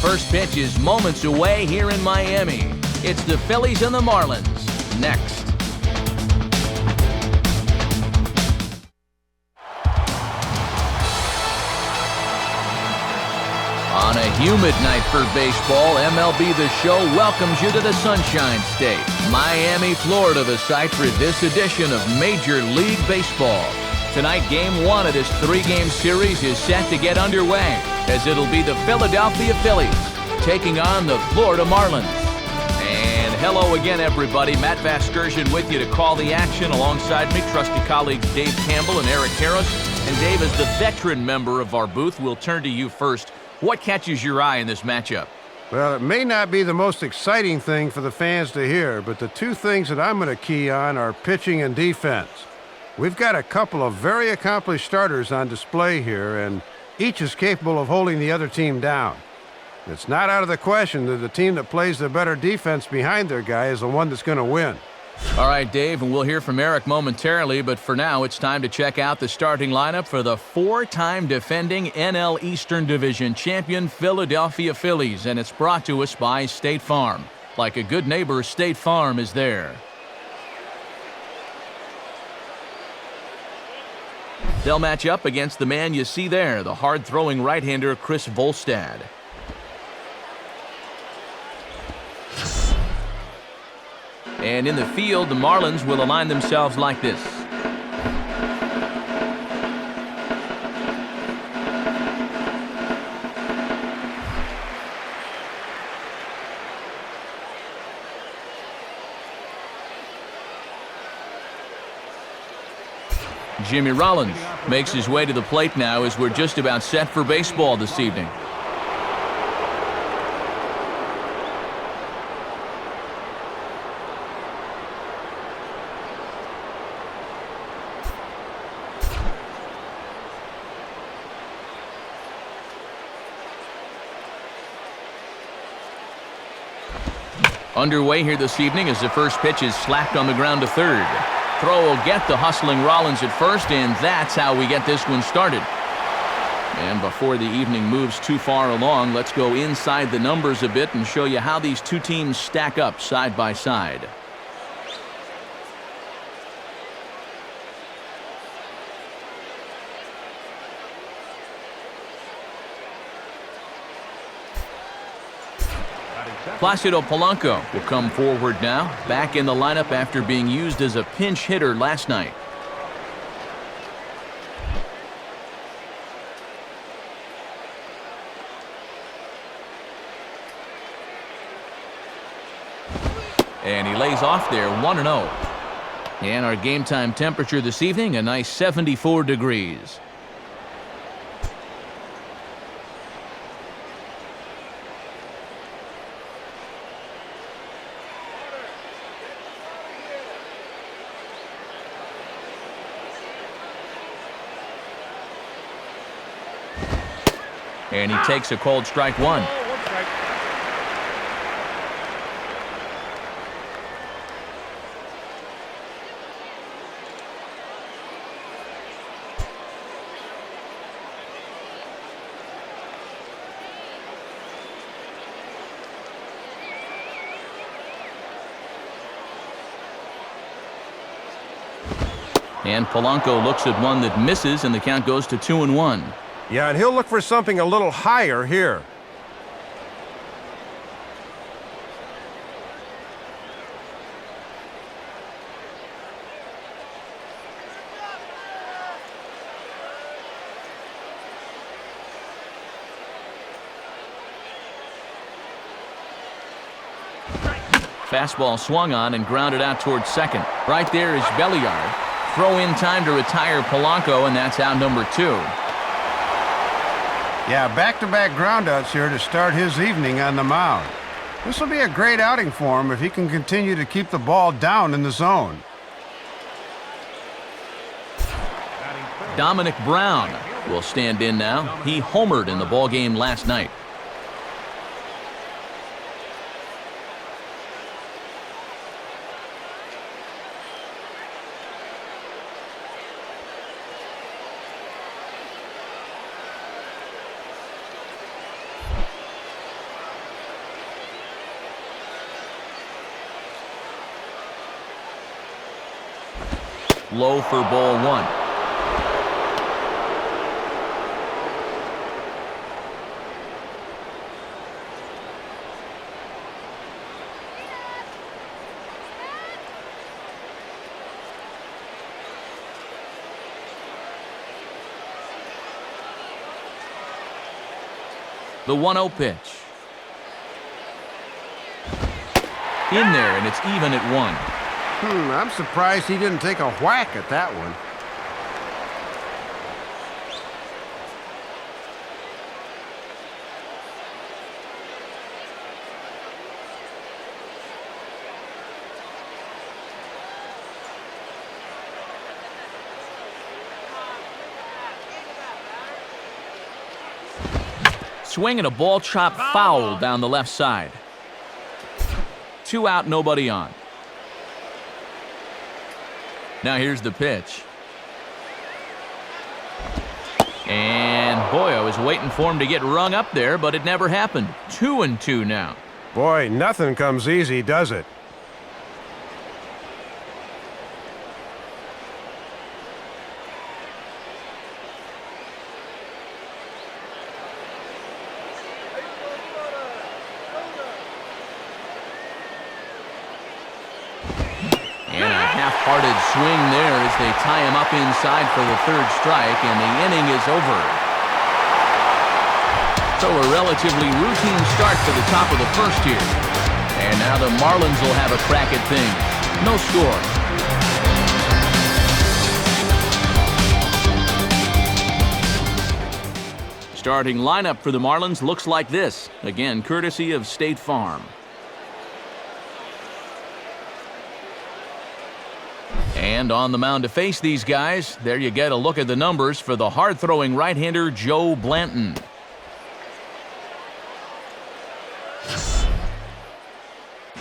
first pitch is moments away here in Miami. It's the Phillies and the Marlins. Next. On a humid night for baseball, MLB The Show welcomes you to the Sunshine State, Miami, Florida, the site for this edition of Major League Baseball. Tonight, Game 1 of this 3-game series is set to get underway, as it'll be the Philadelphia Phillies taking on the Florida Marlins. And hello again, everybody. Matt Vasgersian with you to call the action. Alongside me, trusty colleagues Dave Campbell and Eric Harris. And Dave, as the veteran member of our booth, we'll turn to you first. What catches your eye in this matchup? Well, it may not be the most exciting thing for the fans to hear, but the two things that I'm going to key on are pitching and defense. We've got a couple of very accomplished starters on display here, and each is capable of holding the other team down. It's not out of the question that the team that plays the better defense behind their guy is the one that's going to win. All right, Dave, and we'll hear from Eric momentarily, but for now, it's time to check out the starting lineup for the 4-time defending NL Eastern Division champion Philadelphia Phillies, and it's brought to us by State Farm. Like a good neighbor, State Farm is there. They'll match up against the man you see there, the hard-throwing right-hander Chris Volstad. And in the field, the Marlins will align themselves like this. Jimmy Rollins makes his way to the plate now as we're just about set for baseball this evening. Underway here this evening as the first pitch is slapped on the ground to third. Throw will get the hustling Rollins at first, and that's how we get this one started. And before the evening moves too far along, let's go inside the numbers a bit and show you how these two teams stack up side by side. Placido Polanco will come forward now, back in the lineup after being used as a pinch hitter last night. And he lays off there, 1-0. And our game time temperature this evening, a nice 74 degrees. And he takes a cold strike one. And Polanco looks at one that misses, and the count goes to 2-1. Yeah, and he'll look for something a little higher here. Fastball swung on and grounded out towards second. Right there is Belliard. Throw in time to retire Polanco, and that's out number 2. Yeah, back-to-back groundouts here to start his evening on the mound. This will be a great outing for him if he can continue to keep the ball down in the zone. Dominic Brown will stand in now. He homered in the ballgame last night. Low for ball one. The 1-0 pitch. In there, and it's even at 1. I'm surprised he didn't take a whack at that one. Swing and a ball chopped foul down the left side. 2 out, nobody on. Now here's the pitch. And boy, I was waiting for him to get rung up there, but it never happened. 2-2 now. Boy, nothing comes easy, does it? And a half-hearted swing there as they tie him up inside for the 3rd strike, and the inning is over. So a relatively routine start to the top of the 1st here. And now the Marlins will have a crack at things. No score. Starting lineup for the Marlins looks like this. Again, courtesy of State Farm. And on the mound to face these guys, there you get a look at the numbers for the hard-throwing right-hander Joe Blanton.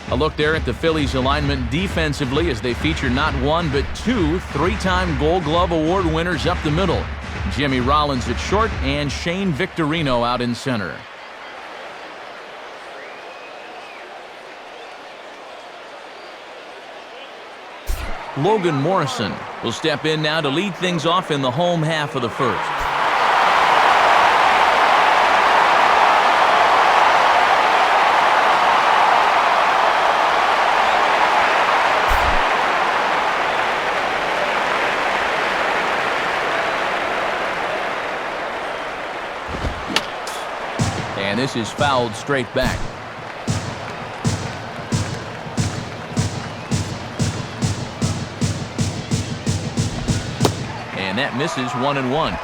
A look there at the Phillies' alignment defensively as they feature not one but 2 3-time Gold Glove Award winners up the middle. Jimmy Rollins at short and Shane Victorino out in center. Logan Morrison will step in now to lead things off in the home half of the 1st. And this is fouled straight back. And that misses 1-1.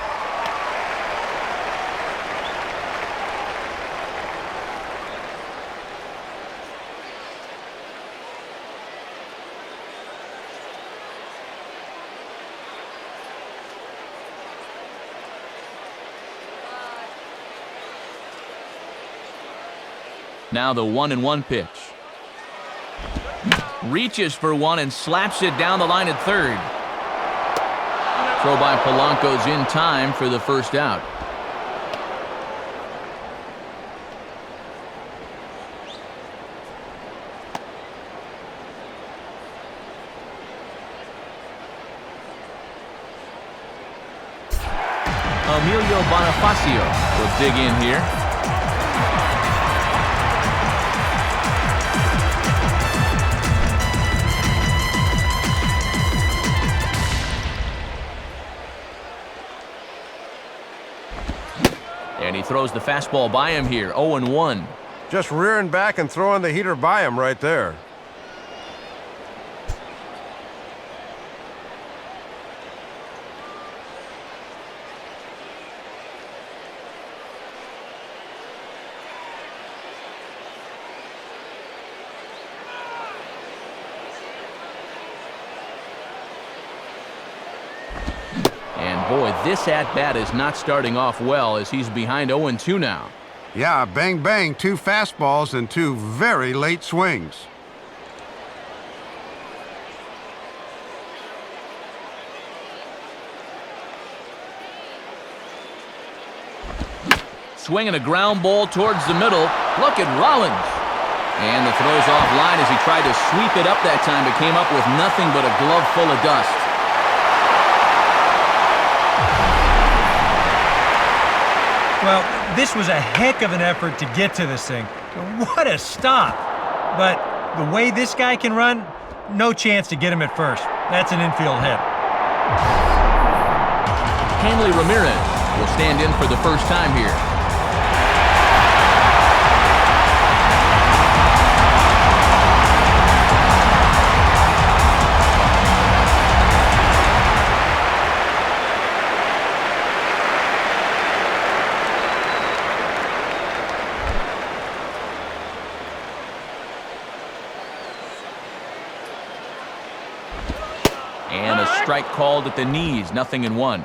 Now the 1-1 pitch. Reaches for one and slaps it down the line at 3rd. Throw by Polanco's in time for the 1st out. Emilio Bonifacio will dig in here. And he throws the fastball by him here, 0-1. Just rearing back and throwing the heater by him right there. Boy, this at-bat is not starting off well as he's behind 0-2 now. Yeah, bang, bang, 2 fastballs and 2 very late swings. Swinging a ground ball towards the middle. Look at Rollins. And the throw's offline as he tried to sweep it up that time, but came up with nothing but a glove full of dust. Well, this was a heck of an effort to get to this thing. What a stop. But the way this guy can run, no chance to get him at first. That's an infield hit. Hanley Ramirez will stand in for the first time here. And a strike called at the knees, 0-1.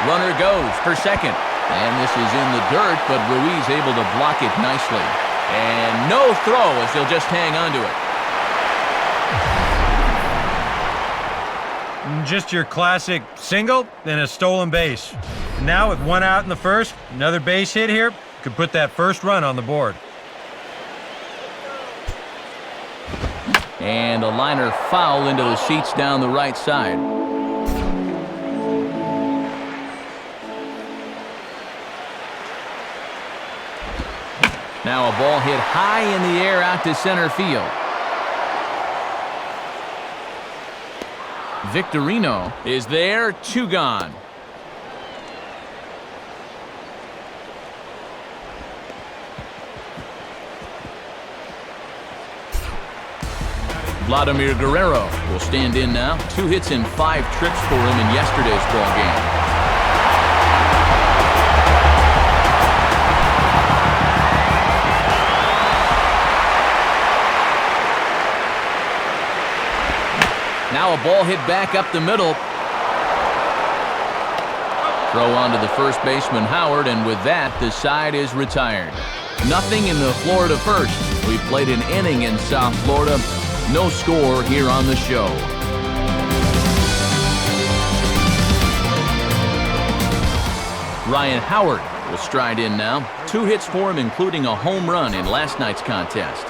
Runner goes for second. And this is in the dirt, but Ruiz able to block it nicely. And no throw as he'll just hang on to it. Just your classic single and a stolen base. Now with one out in the first, another base hit here could put that first run on the board. And a liner foul into the seats down the right side. Now a ball hit high in the air out to center field. Victorino is there, 2 gone. Vladimir Guerrero will stand in now. 2 hits and 5 trips for him in yesterday's ball game. Now a ball hit back up the middle. Throw on to the first baseman, Howard, and with that, the side is retired. Nothing in the Florida first. We played an inning in South Florida. No score here on the show. Ryan Howard will stride in now. 2 hits for him, including a home run in last night's contest.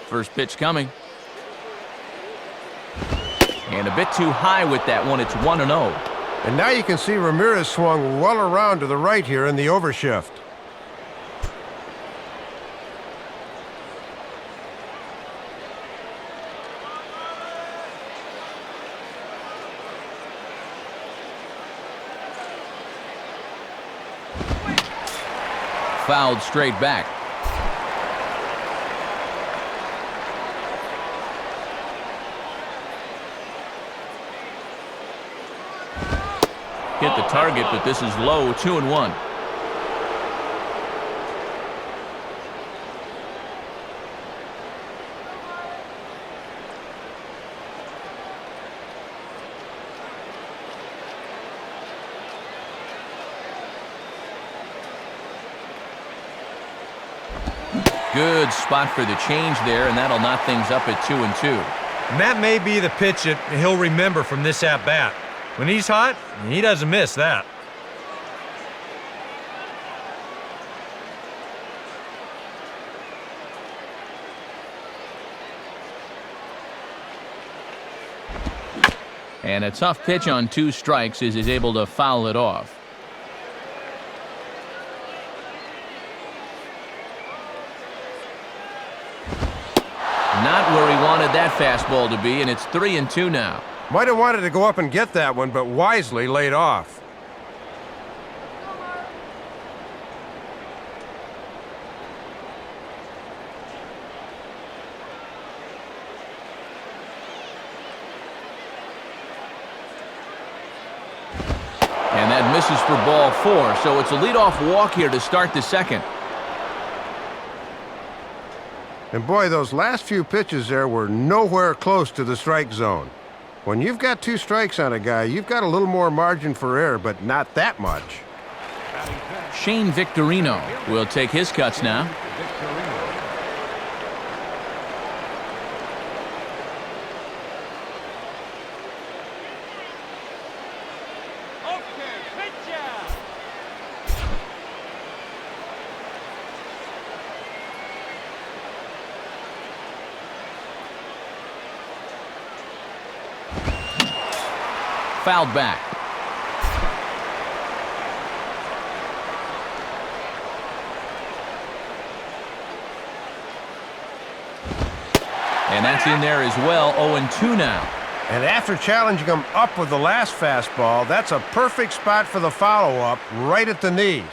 First pitch coming. And a bit too high with that one. It's 1-0. And now you can see Ramirez swung well around to the right here in the overshift. Fouled straight back. Hit the target, but this is low, 2-1. Good spot for the change there, and that'll knock things up at 2-2. And that may be the pitch that he'll remember from this at-bat. When he's hot, he doesn't miss that. And a tough pitch on 2 strikes as he's able to foul it off. Not where he wanted that fastball to be, and it's 3-2 now. Might have wanted to go up and get that one, but wisely laid off. And that misses for ball 4, so it's a leadoff walk here to start the second. And boy, those last few pitches there were nowhere close to the strike zone. When you've got 2 strikes on a guy, you've got a little more margin for error, but not that much. Shane Victorino will take his cuts now. Fouled back. And that's in there as well, 0-2 now. And after challenging him up with the last fastball, that's a perfect spot for the follow-up, right at the knees.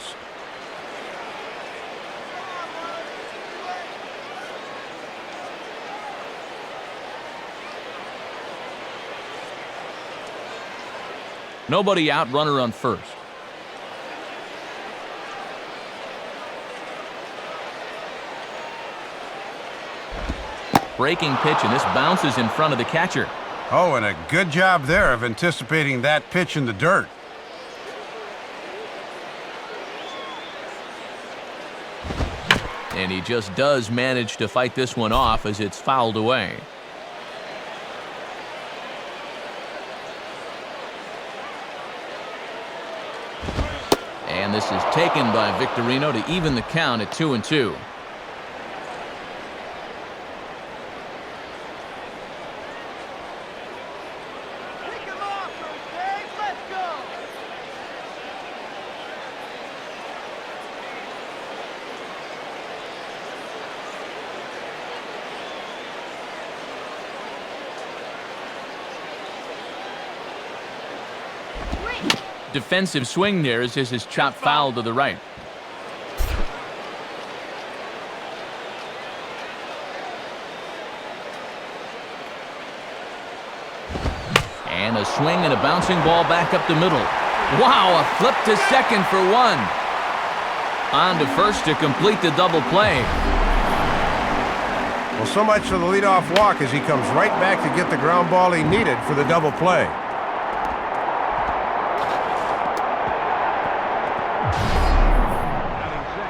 Nobody out, runner on first. Breaking pitch, and this bounces in front of the catcher. Oh, and a good job there of anticipating that pitch in the dirt. And he just does manage to fight this one off as it's fouled away. And this is taken by Victorino to even the count at 2-2. Defensive swing there as this is chopped foul to the right. And a swing and a bouncing ball back up the middle. Wow, a flip to second for one. On to first to complete the double play. Well, so much for the leadoff walk as he comes right back to get the ground ball he needed for the double play.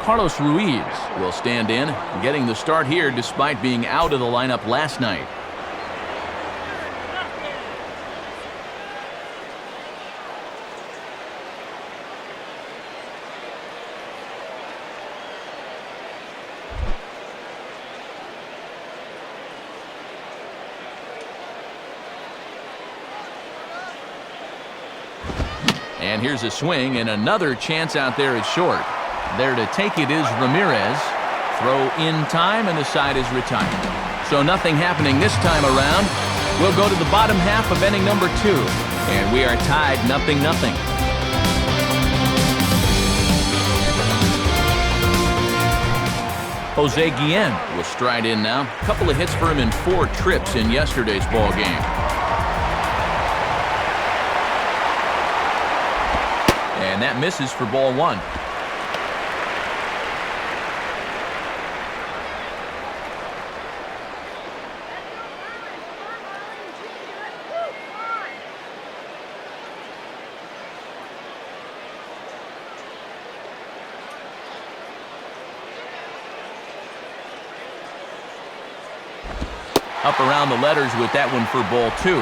Carlos Ruiz will stand in, getting the start here despite being out of the lineup last night. And here's a swing and another chance out there at short. There to take it is Ramirez. Throw in time and the side is retired. So nothing happening this time around. We'll go to the bottom half of inning number 2. And we are tied 0-0. Jose Guillen will stride in now. A couple of hits for him in 4 trips in yesterday's ball game. And that misses for ball 1. Up around the letters with that one for ball 2.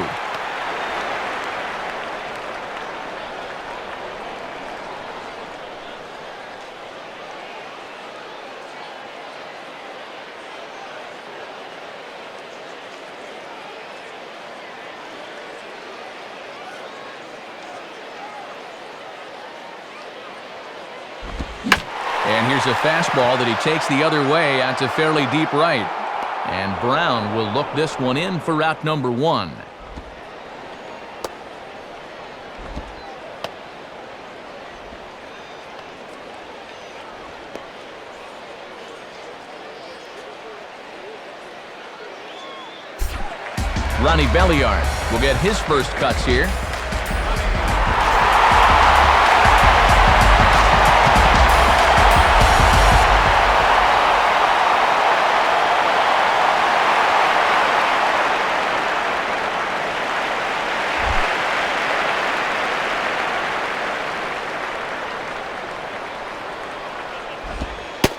And here's a fastball that he takes the other way out to fairly deep right. And Brown will look this one in for route number 1. Ronnie Belliard will get his first cuts here.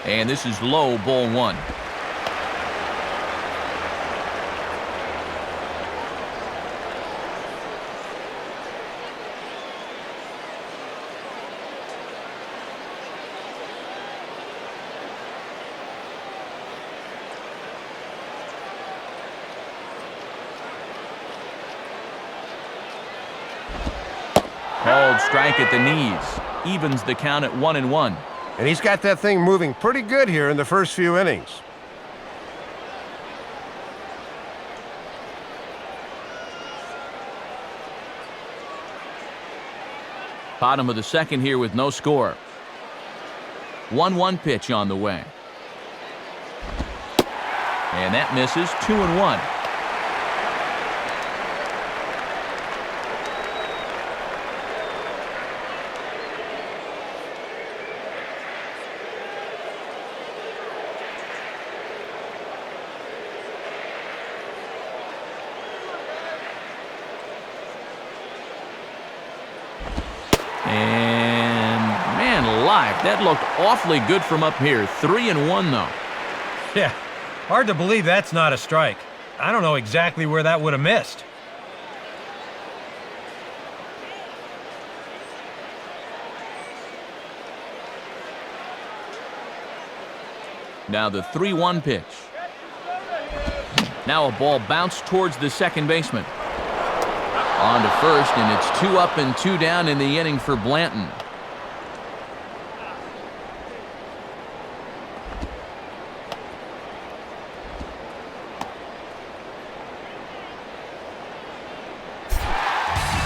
And this is low, ball one. Called strike at the knees. Evens the count at 1-1. And he's got that thing moving pretty good here in the first few innings. Bottom of the second here with no score. 1-1 pitch on the way. And that misses. 2-1. That looked awfully good from up here. 3-1 though. Yeah, hard to believe that's not a strike. I don't know exactly where that would have missed. Now the 3-1 pitch. Now a ball bounced towards the second baseman. On to first, and it's 2 up and 2 down in the inning for Blanton.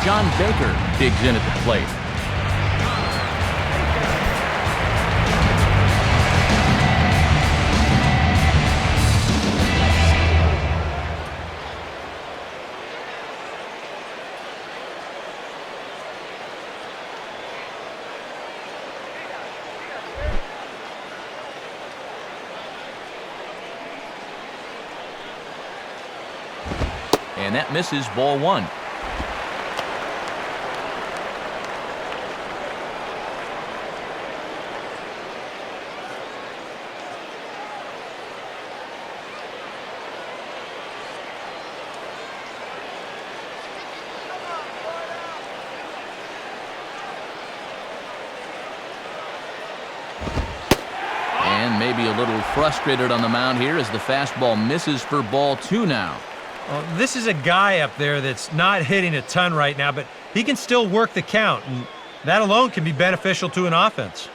John Baker digs in at the plate. And that misses. Ball one. Maybe a little frustrated on the mound here as the fastball misses for ball two now. Well, this is a guy up there that's not hitting a ton right now, but he can still work the count, and that alone can be beneficial to an offense.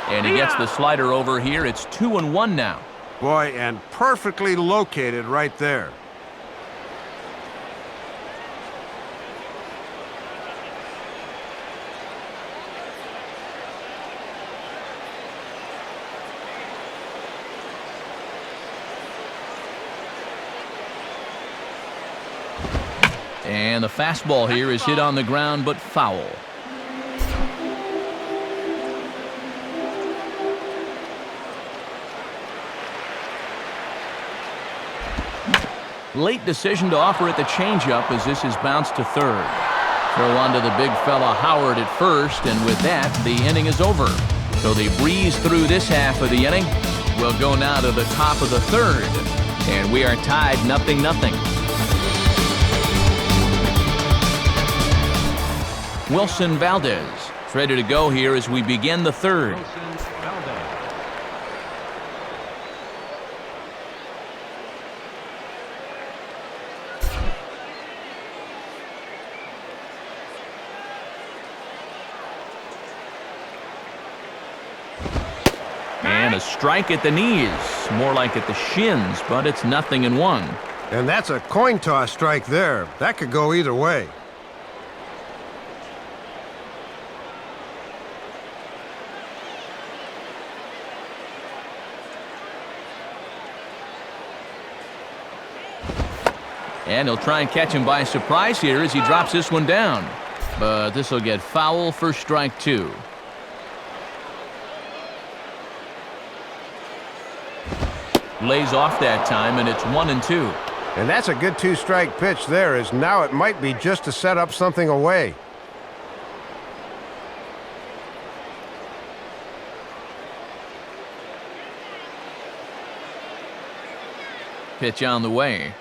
And he gets the slider over here. It's 2-1 now. Boy, and perfectly located right there. And the fastball here is hit on the ground, but foul. Late decision to offer it the changeup as this is bounced to third. Throw onto the big fella Howard at first, and with that, the inning is over. So they breeze through this half of the inning. We'll go now to the top of the third, and we are tied 0-0. Wilson Valdez is ready to go here as we begin the third. And a strike at the knees, more like at the shins, but it's 0-1. And that's a coin toss strike there. That could go either way. And he'll try and catch him by surprise here as he drops this one down. But this will get foul for strike two. Lays off that time, and it's 1-2. And that's a good two-strike pitch there, as now it might be just to set up something away. Pitch on the way.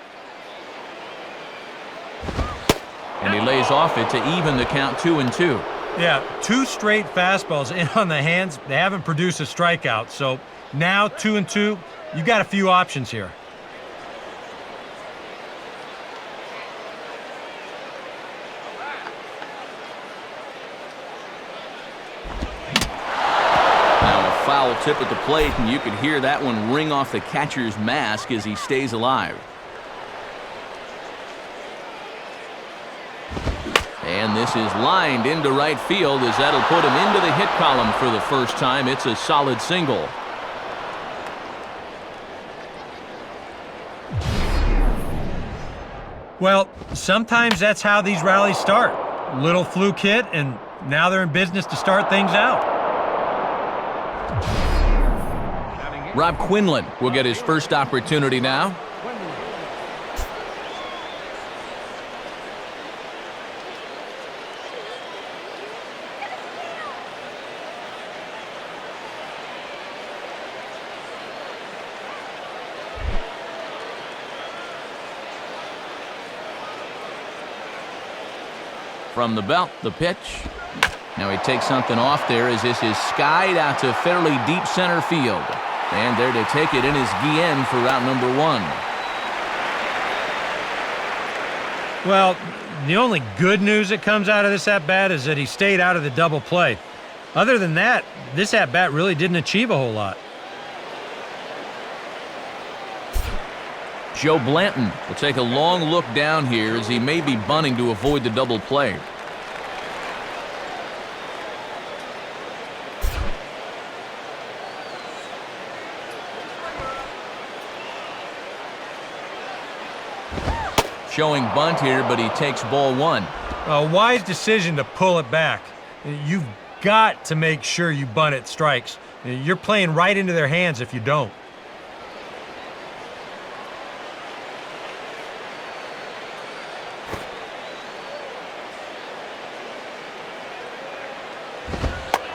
And he lays off it to even the count 2-2. Yeah, 2 straight fastballs in on the hands. They haven't produced a strikeout. So now 2-2, you've got a few options here. Now a foul tip at the plate, and you could hear that one ring off the catcher's mask as he stays alive. And this is lined into right field, as that'll put him into the hit column for the first time. It's a solid single. Well, sometimes that's how these rallies start. Little fluke hit, and now they're in business to start things out. Rob Quinlan will get his first opportunity now. From the belt, the pitch. Now he takes something off there as this is skied out to fairly deep center field. And there to take it in is Guillen for route number 1. Well, the only good news that comes out of this at-bat is that he stayed out of the double play. Other than that, this at-bat really didn't achieve a whole lot. Joe Blanton will take a long look down here as he may be bunting to avoid the double play. Showing bunt here, but he takes ball 1. A wise decision to pull it back. You've got to make sure you bunt at strikes. You're playing right into their hands if you don't.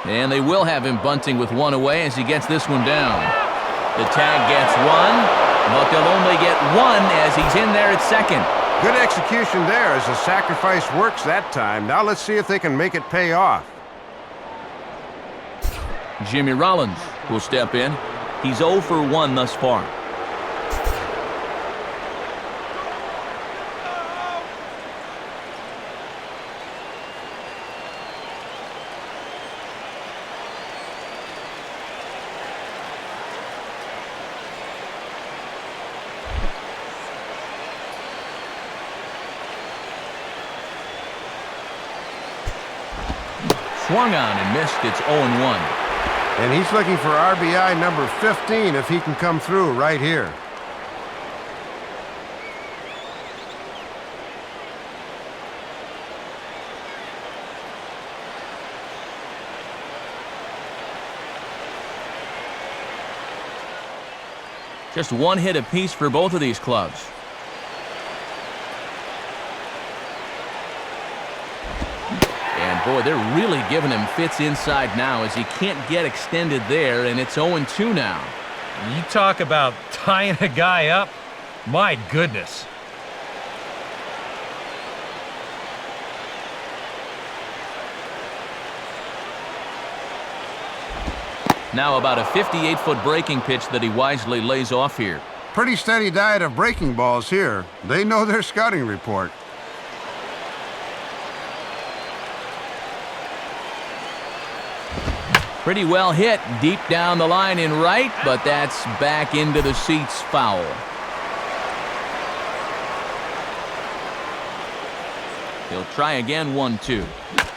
And they will have him bunting with 1 away as he gets this one down. The tag gets 1, but they'll only get 1 as he's in there at second. Good execution there as the sacrifice works that time. Now let's see if they can make it pay off. Jimmy Rollins will step in. He's 0 for 1 thus far. Swung on and missed. It's 0-1. And he's looking for RBI number 15 if he can come through right here. Just 1 hit apiece for both of these clubs. Boy, they're really giving him fits inside now as he can't get extended there, and it's 0-2 now. You talk about tying a guy up. My goodness. Now about a 58-foot breaking pitch that he wisely lays off here. Pretty steady diet of breaking balls here. They know their scouting report. Pretty well hit deep down the line in right, but that's back into the seats, foul. He'll try again, 1-2.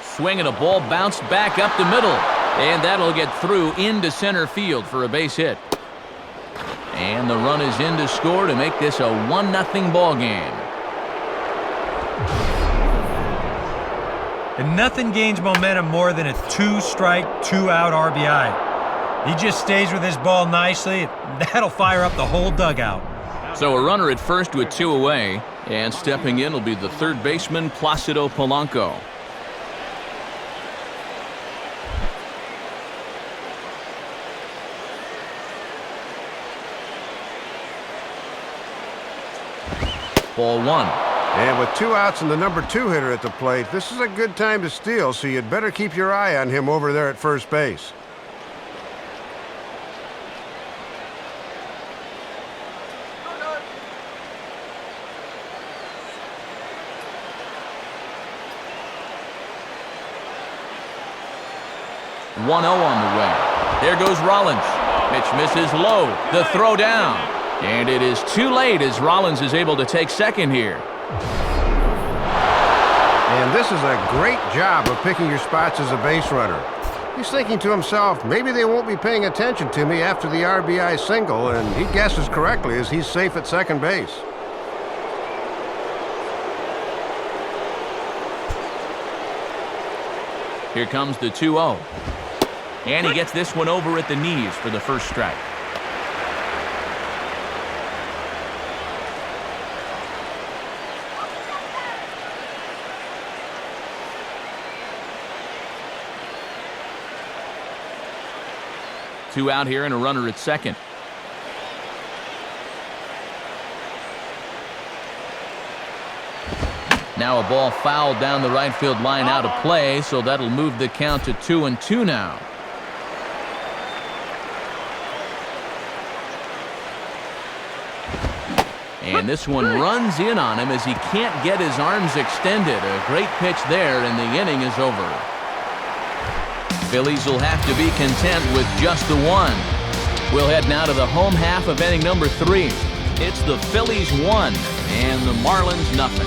Swinging a ball bounced back up the middle, and that'll get through into center field for a base hit. And the run is in to score to make this a 1-0 ball game. And nothing gains momentum more than a 2-strike, 2-out RBI. He just stays with his ball nicely. That'll fire up the whole dugout. So a runner at first with 2 away, and stepping in will be the third baseman, Placido Polanco. Ball 1. And with 2 outs and the number 2 hitter at the plate, this is a good time to steal, so you'd better keep your eye on him over there at first base. One 0 on the way. There goes Rollins. Pitch misses low. The throw down. And it is too late as Rollins is able to take second here. And this is a great job of picking your spots as a base runner. He's thinking to himself, maybe they won't be paying attention to me after the RBI single, and he guesses correctly as he's safe at second base. Here comes the 2-0. And he gets this one over at the knees for the first strike. Two out here and a runner at second. Now a ball fouled down the right field line out of play, so that'll move the count to 2-2 now. And this one runs in on him as he can't get his arms extended. A great pitch there, and the inning is over. Phillies will have to be content with just the one. We'll head now to the home half of inning number 3. It's the Phillies 1 and the Marlins nothing.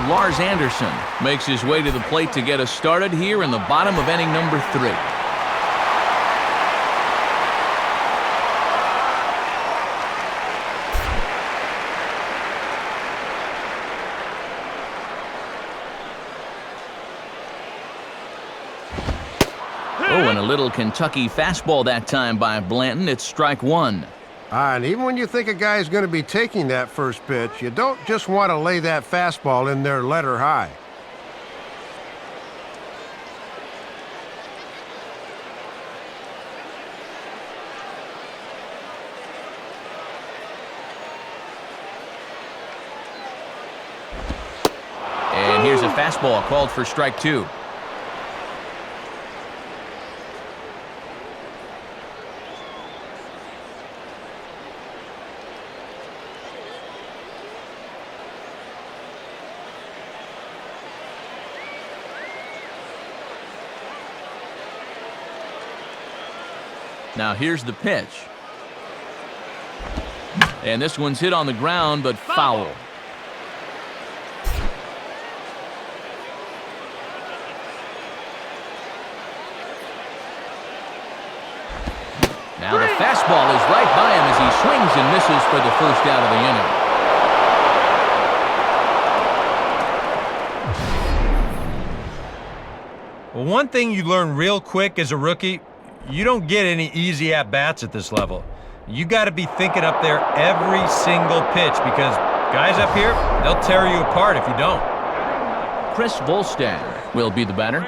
Lars Anderson makes his way to the plate to get us started here in the bottom of inning number 3. Oh, and a little Kentucky fastball that time by Blanton. It's strike 1. And even when you think a guy's going to be taking that first pitch, you don't just want to lay that fastball in there letter high. And here's a fastball called for strike 2. Now here's the pitch. And this one's hit on the ground, but foul. Now the fastball is right by him as he swings and misses for the first out of Well, the inning. one thing you learn real quick as a rookie, you don't get any easy at-bats at this level. You got to be thinking up there every single pitch because guys up here, they'll tear you apart if you don't. Chris Volstad will be the batter.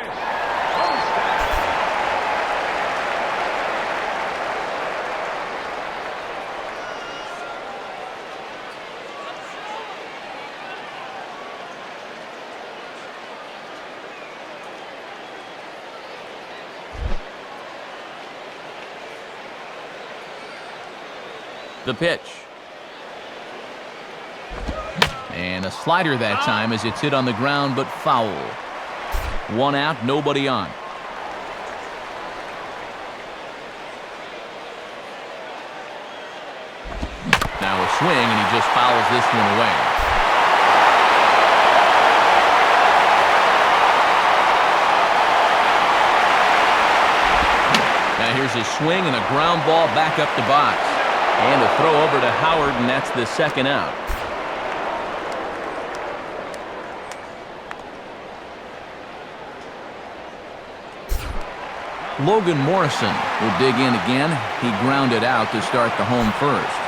The pitch. And a slider that time as it's hit on the ground, but foul. One out, nobody on. Now a swing, and he just fouls this one away. Now here's a swing and a ground ball back up the box. And a throw over to Howard, and that's the second out. Logan Morrison will dig in again. He grounded out to start the home first.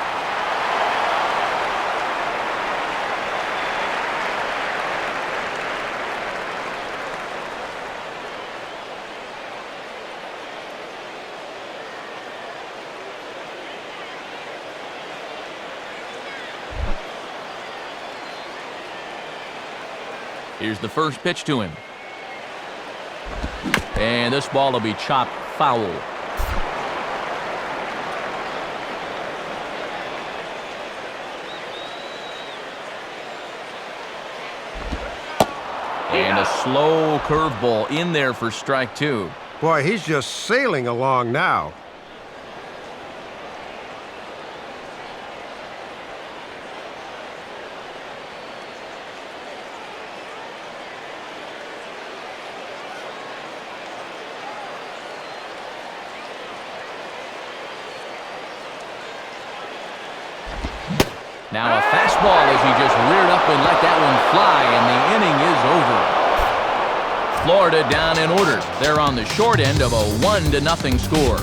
Here's the first pitch to him. And this ball will be chopped foul. And a slow curveball in there for strike two. Boy, he's just sailing along now. Now a fastball as he just reared up and let that one fly, and the inning is over. Florida down in order. They're on the short end of a 1-0 score.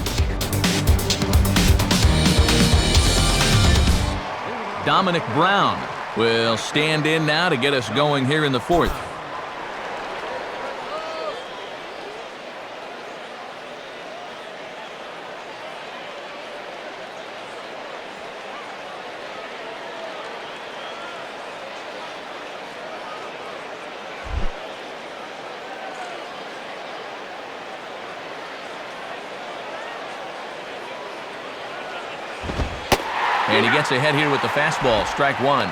Dominic Brown will stand in now to get us going here in the fourth. And he gets ahead here with the fastball, strike one.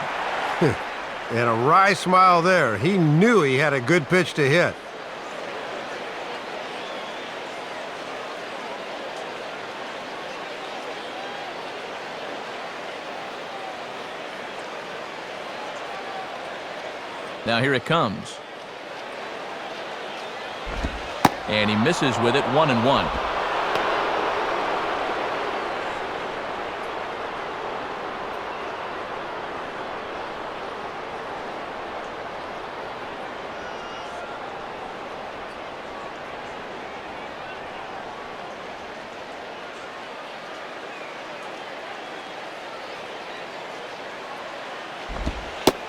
And a wry smile there. He knew he had a good pitch to hit. Now here it comes. And he misses with it, 1-1.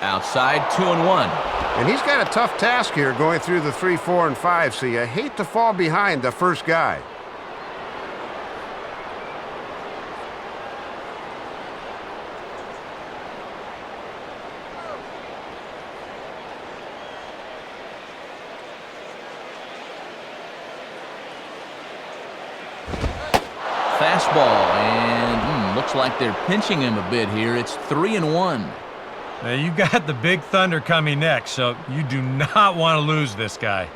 Outside, 2-1. And he's got a tough task here going through the 3, 4, and 5, so you hate to fall behind the first guy. Fastball, and looks like they're pinching him a bit here. It's 3-1. Now you got the big thunder coming next, so you do not want to lose this guy.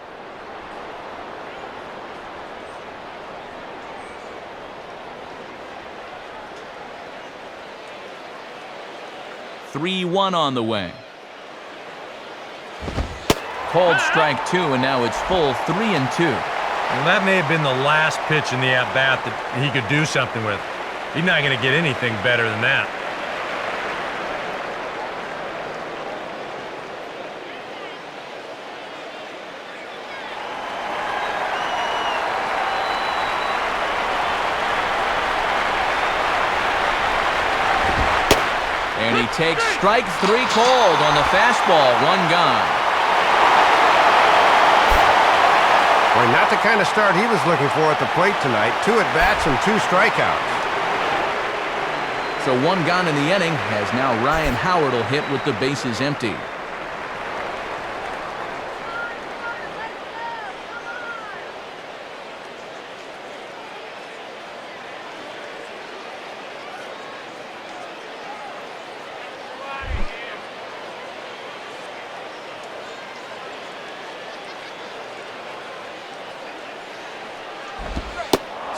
(3-1) on the way. Called strike two, and now it's full 3-2. Well, that may have been the last pitch in the at-bat that he could do something with. He's not going to get anything better than that. And he takes strike three called on the fastball, one gone. Well, not the kind of start he was looking for at the plate tonight. 2 at-bats and 2 strikeouts. So one gone in the inning, as now Ryan Howard will hit with the bases empty.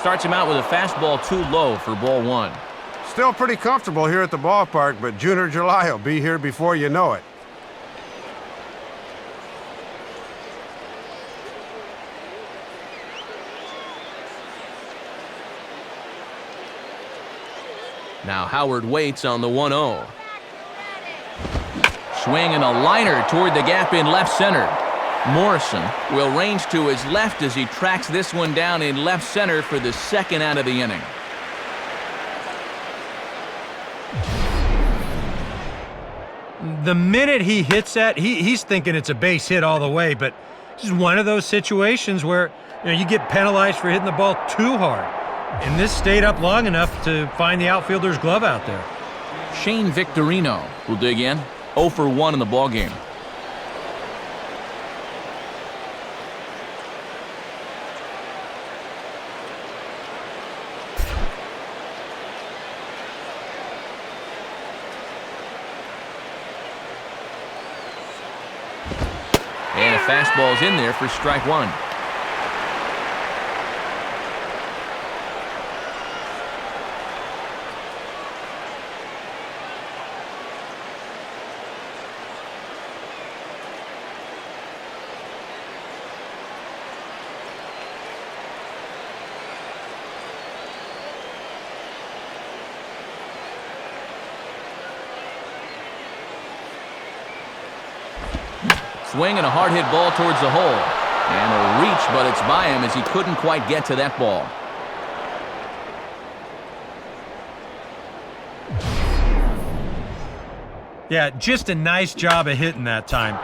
Starts him out with a fastball too low for ball one. Still pretty comfortable here at the ballpark, but June or July will be here before you know it. Now Howard waits on the 1-0. Swing and a liner toward the gap in left center. Morrison will range to his left as he tracks this one down in left center for the second out of the inning. The minute he hits that, he's thinking it's a base hit all the way, but this is one of those situations where you get penalized for hitting the ball too hard. And this stayed up long enough to find the outfielder's glove out there. Shane Victorino will dig in, 0 for 1 in the ballgame. And a fastball's in there for strike one. Swing and a hard hit ball towards the hole. And a reach, but it's by him as he couldn't quite get to that ball. Yeah, just a nice job of hitting that time.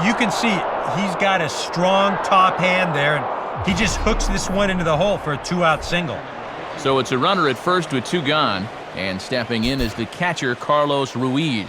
You can see he's got a strong top hand there, and he just hooks this one into the hole for a 2-out single. So it's a runner at first with 2 gone, and stepping in is the catcher, Carlos Ruiz.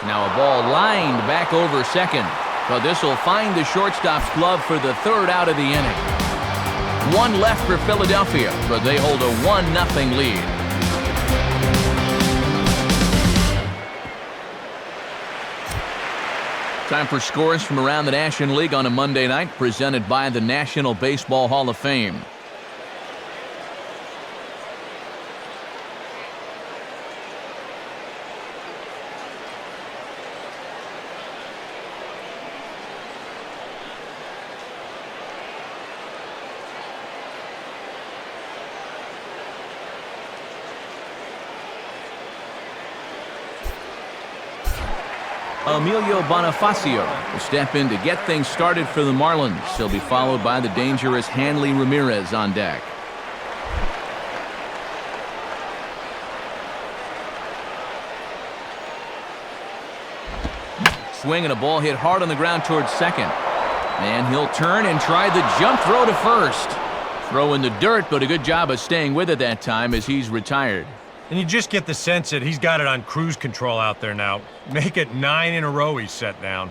Now a ball lined back over second, but this will find the shortstop's glove for the 3rd out of the inning. 1 left for Philadelphia, but they hold a 1-0 lead. Time for scores from around the National League on a Monday night, presented by the National Baseball Hall of Fame. Emilio Bonifacio will step in to get things started for the Marlins. He'll be followed by the dangerous Hanley Ramirez on deck. Swing and a ball hit hard on the ground towards second. And he'll turn and try the jump throw to first. Throw in the dirt, but a good job of staying with it that time as he's retired. And you just get the sense that he's got it on cruise control out there now. Make it 9 in a row he's set down.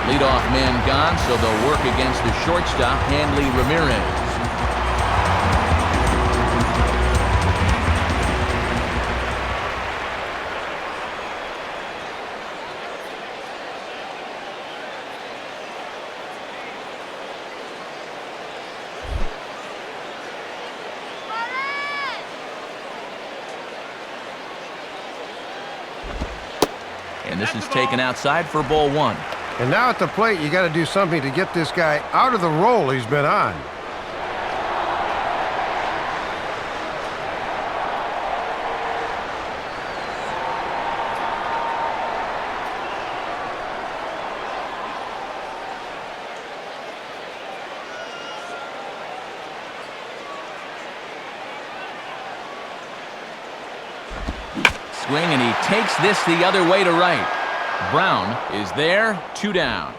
Leadoff man gone, so they'll work against the shortstop, Hanley Ramirez. And this is taken outside for ball 1. And now at the plate, you got to do something to get this guy out of the role he's been on. Swing, and he takes this the other way to right. Brown is there, 2 down.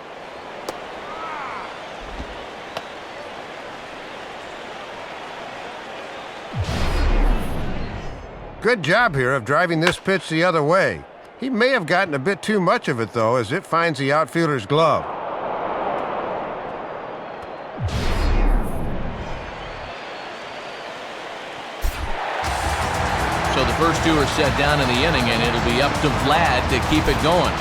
Good job here of driving this pitch the other way. He may have gotten a bit too much of it, though, as it finds the outfielder's glove. So the first 2 are set down in the inning, and it'll be up to Vlad to keep it going.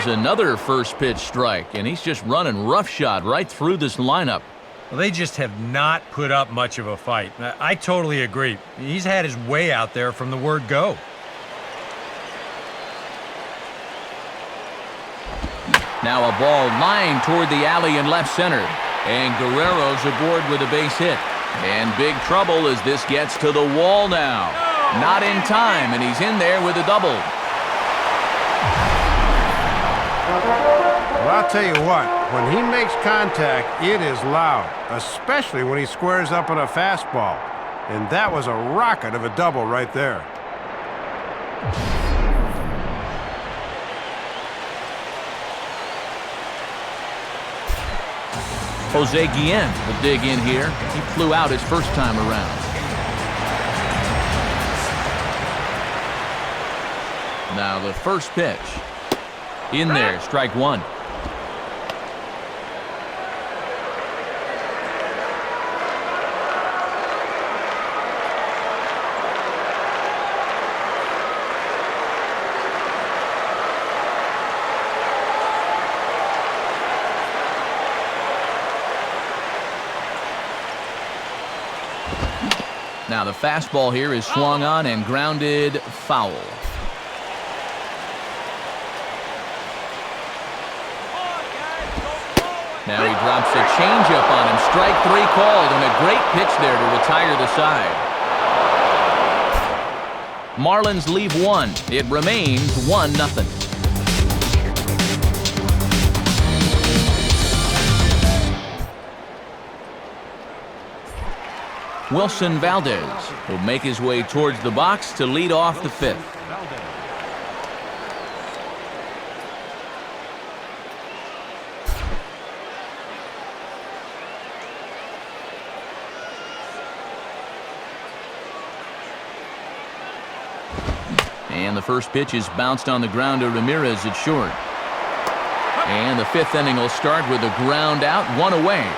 another first pitch strike, and he's just running roughshod right through this lineup. Well, they just have not put up much of a fight. I totally agree. He's had his way out there from the word go. Now a ball lined toward the alley in left center. And Guerrero's aboard with a base hit. And big trouble as this gets to the wall now. Not in time, and he's in there with a double. Well, I'll tell you what, when he makes contact, it is loud, especially when he squares up on a fastball. And that was a rocket of a double right there. Jose Guillen will dig in here. He flew out his first time around. Now the first pitch. In there, strike one. Now the fastball here is swung on and grounded foul. Now he drops a changeup on him. Strike three called, and a great pitch there to retire the side. Marlins leave one. It remains 1-0. Wilson Valdez will make his way towards the box to lead off the fifth. And the first pitch is bounced on the ground to Ramirez at short. And the fifth inning will start with a ground out, one away.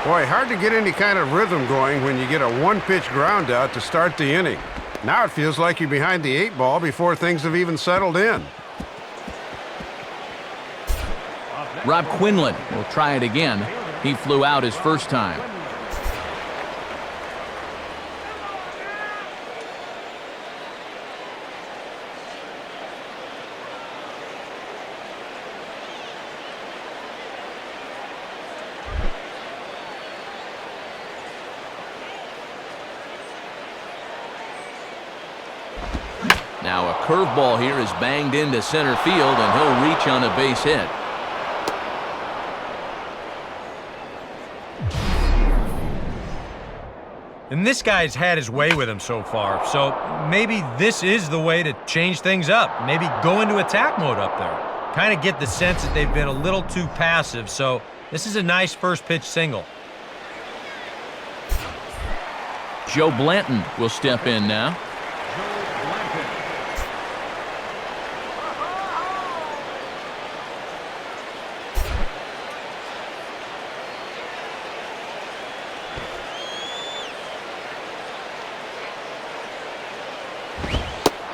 Boy, hard to get any kind of rhythm going when you get a one-pitch ground out to start the inning. Now it feels like you're behind the 8 ball before things have even settled in. Rob Quinlan will try it again. He flew out his first time. Now a curveball here is banged into center field, and he'll reach on a base hit. And this guy's had his way with him so far, so maybe this is the way to change things up. Maybe go into attack mode up there. Kind of get the sense that they've been a little too passive, so this is a nice first pitch single. Joe Blanton will step in now.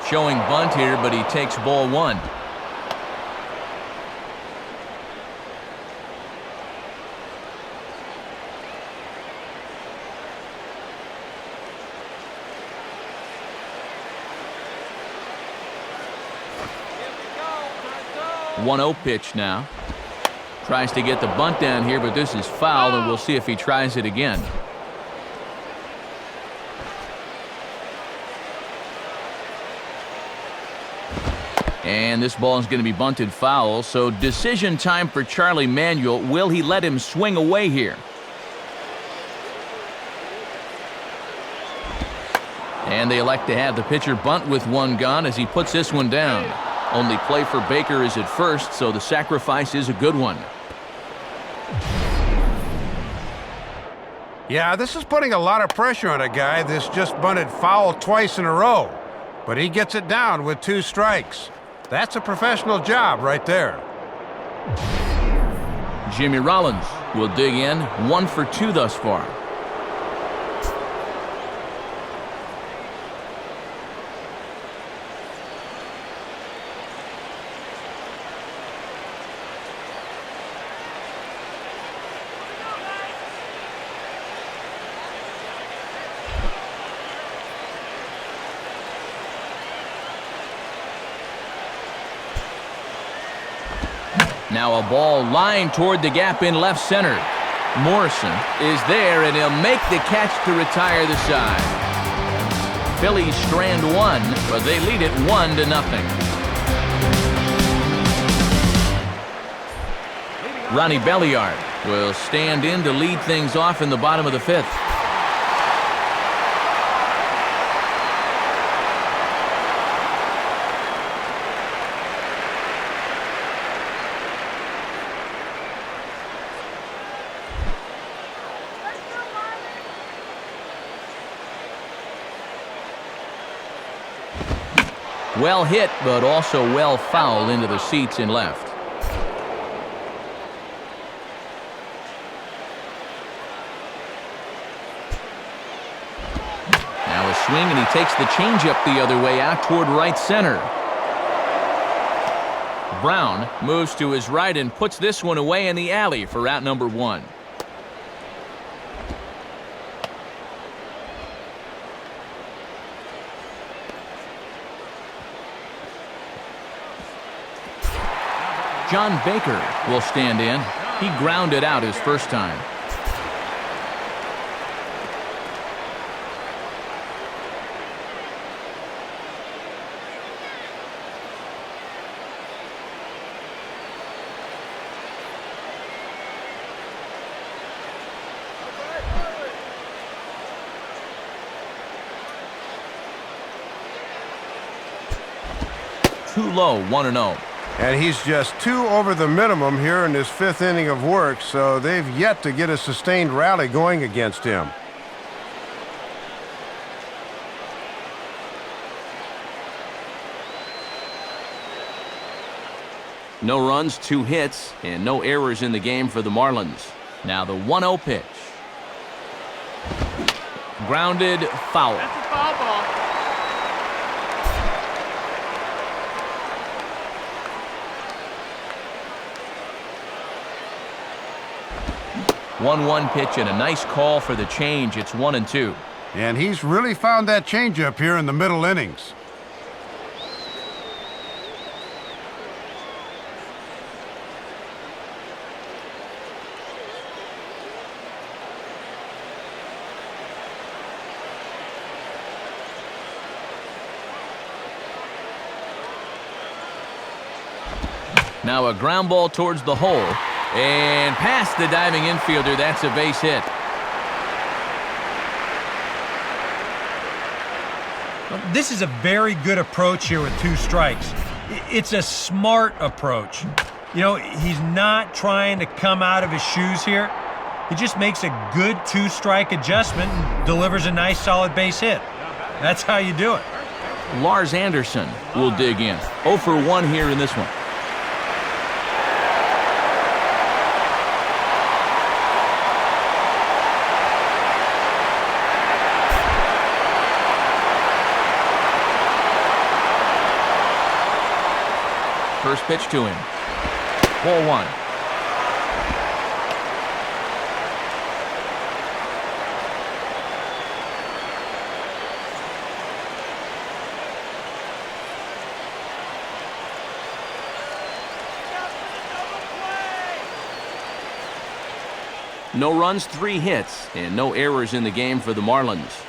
Showing bunt here, but he takes ball one. One 1-0 pitch now. Tries to get the bunt down here, but this is foul, and we'll see if he tries it again. And this ball is going to be bunted foul, so decision time for Charlie Manuel. Will he let him swing away here? And they elect to have the pitcher bunt with one gone as he puts this one down. Only play for Baker is at first, so the sacrifice is a good one. Yeah, this is putting a lot of pressure on a guy that's just bunted foul twice in a row. But he gets it down with 2 strikes. That's a professional job right there. Jimmy Rollins will dig in, 1 for 2 thus far. Now a ball lined toward the gap in left center. Morrison is there, and he'll make the catch to retire the side. Phillies strand one, but they lead it 1-0. Ronnie Belliard will stand in to lead things off in the bottom of the 5th. Well hit, but also well fouled into the seats in left. Now a swing, and he takes the changeup the other way out toward right center. Brown moves to his right and puts this one away in the alley for out number 1. John Baker will stand in. He grounded out his first time. Too low, 1-0. And he's just 2 over the minimum here in his 5th inning of work, so they've yet to get a sustained rally going against him. No runs, 2 hits, and no errors in the game for the Marlins. Now the 1-0 pitch. Grounded, foul. That's a foul ball. One pitch and a nice call for the change. It's 1-2. And he's really found that changeup here in the middle innings. Now a ground ball towards the hole. And past the diving infielder, that's a base hit. This is a very good approach here with 2 strikes. It's a smart approach. You know, he's not trying to come out of his shoes here. He just makes a good 2-strike adjustment and delivers a nice solid base hit. That's how you do it. Lars Anderson will dig in. 0 for 1 here in this one. First pitch to him. Ball 1. No runs, 3 hits, and no errors in the game for the Marlins.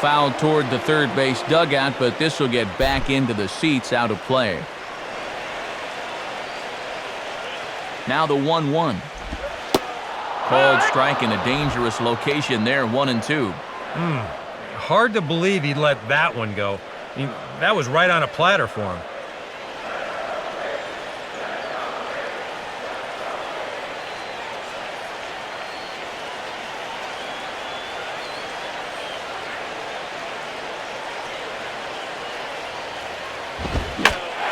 Fouled toward the third base dugout, but this will get back into the seats, out of play. Now the 1-1. Called strike in a dangerous location there, 1-2. Hard to believe he let that one go. I mean, that was right on a platter for him.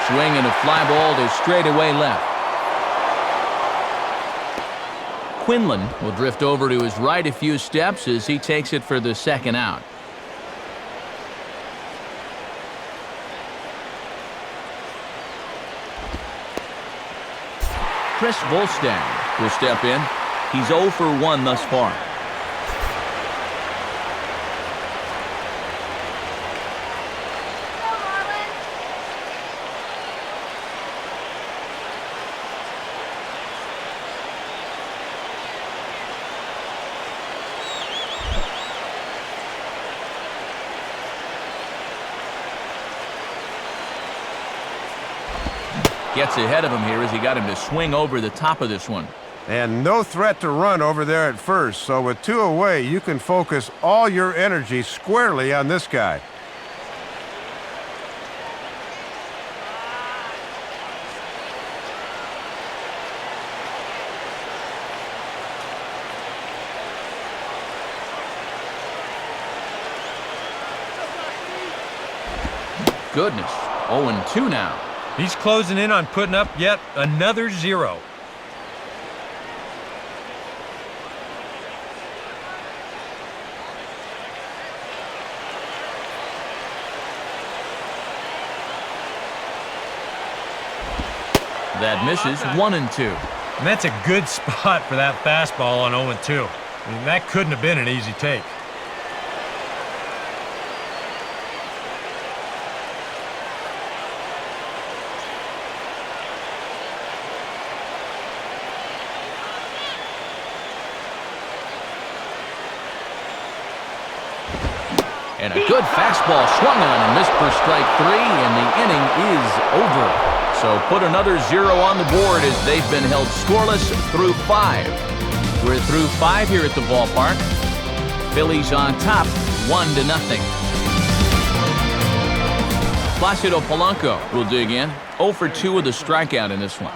Swing and a fly ball to straightaway left. Quinlan will drift over to his right a few steps as he takes it for the second out. Chris Volstagg will step in. He's 0 for 1 thus far. Gets ahead of him here as he got him to swing over the top of this one. And no threat to run over there at first, so with 2 away, you can focus all your energy squarely on this guy. Goodness, 0-2 now. He's closing in on putting up yet another 0. That misses 1-2. And that's a good spot for that fastball on 0-2. I mean, that couldn't have been an easy take. And a good fastball swung on and missed for strike 3, and the inning is over. So put another 0 on the board as they've been held scoreless through 5. We're through 5 here at the ballpark. Phillies on top, 1-0. Placido Polanco will dig in. 0 for 2 with a strikeout in this one.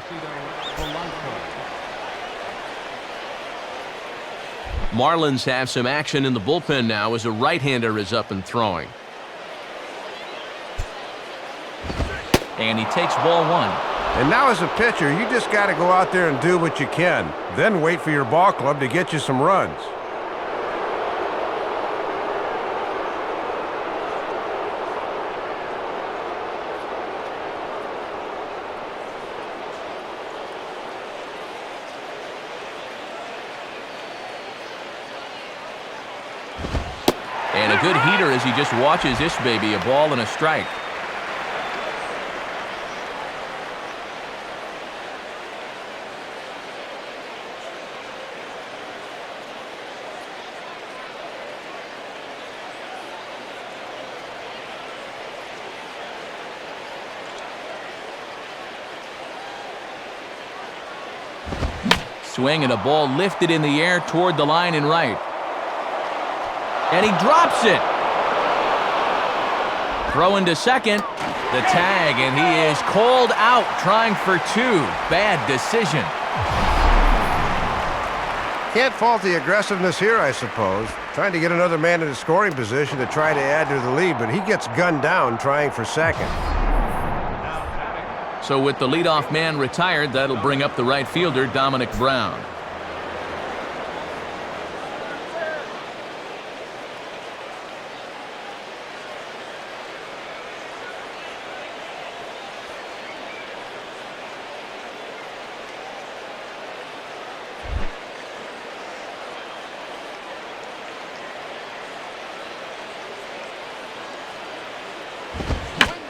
Marlins have some action in the bullpen now as a right-hander is up and throwing. And he takes ball 1. And now as a pitcher, you just got to go out there and do what you can. Then wait for your ball club to get you some runs. And a good heater as he just watches this baby, a ball and a strike. Swing and a ball lifted in the air toward the line and right. And he drops it. Throw to second. The tag, and he is called out trying for 2. Bad decision. Can't fault the aggressiveness here, I suppose. Trying to get another man in a scoring position to try to add to the lead, but he gets gunned down trying for second. So with the leadoff man retired, that'll bring up the right fielder, Dominic Brown.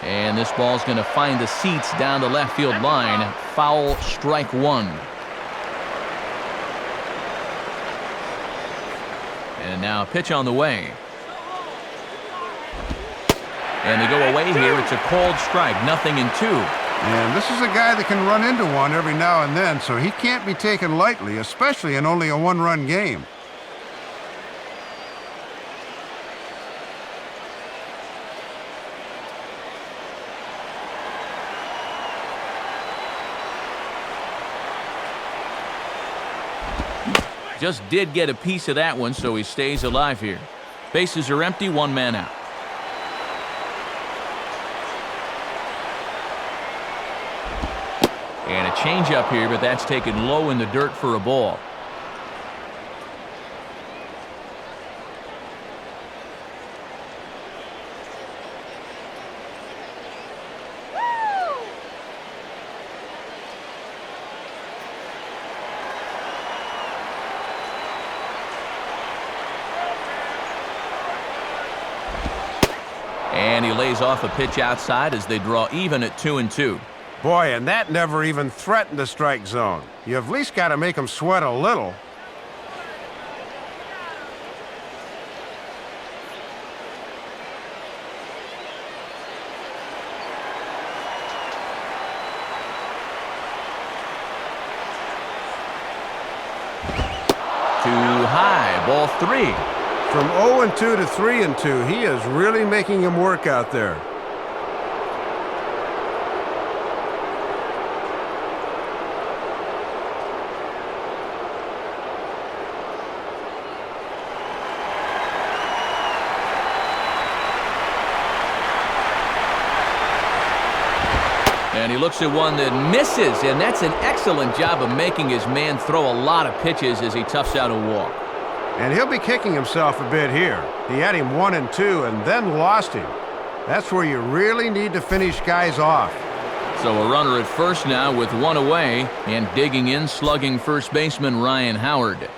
And this ball's going to find the seats down the left field line. Foul, strike 1. And now a pitch on the way. And they go away here. It's a called strike, 0-2. And this is a guy that can run into one every now and then, so he can't be taken lightly, especially in only a 1-run game. Just did get a piece of that one, so he stays alive here. Bases are empty, 1 man out. And a changeup here, but that's taken low in the dirt for a ball. And he lays off a pitch outside as they draw even at 2-2. Boy, and that never even threatened the strike zone. You have at least got to make him sweat a little. Ball 3. From 0-2 to 3-2, he is really making him work out there. And he looks at one that misses, and that's an excellent job of making his man throw a lot of pitches as he toughs out a walk. And he'll be kicking himself a bit here. He had him 1-2 and then lost him. That's where you really need to finish guys off. So a runner at first now with one away, and digging in, slugging first baseman Ryan Howard.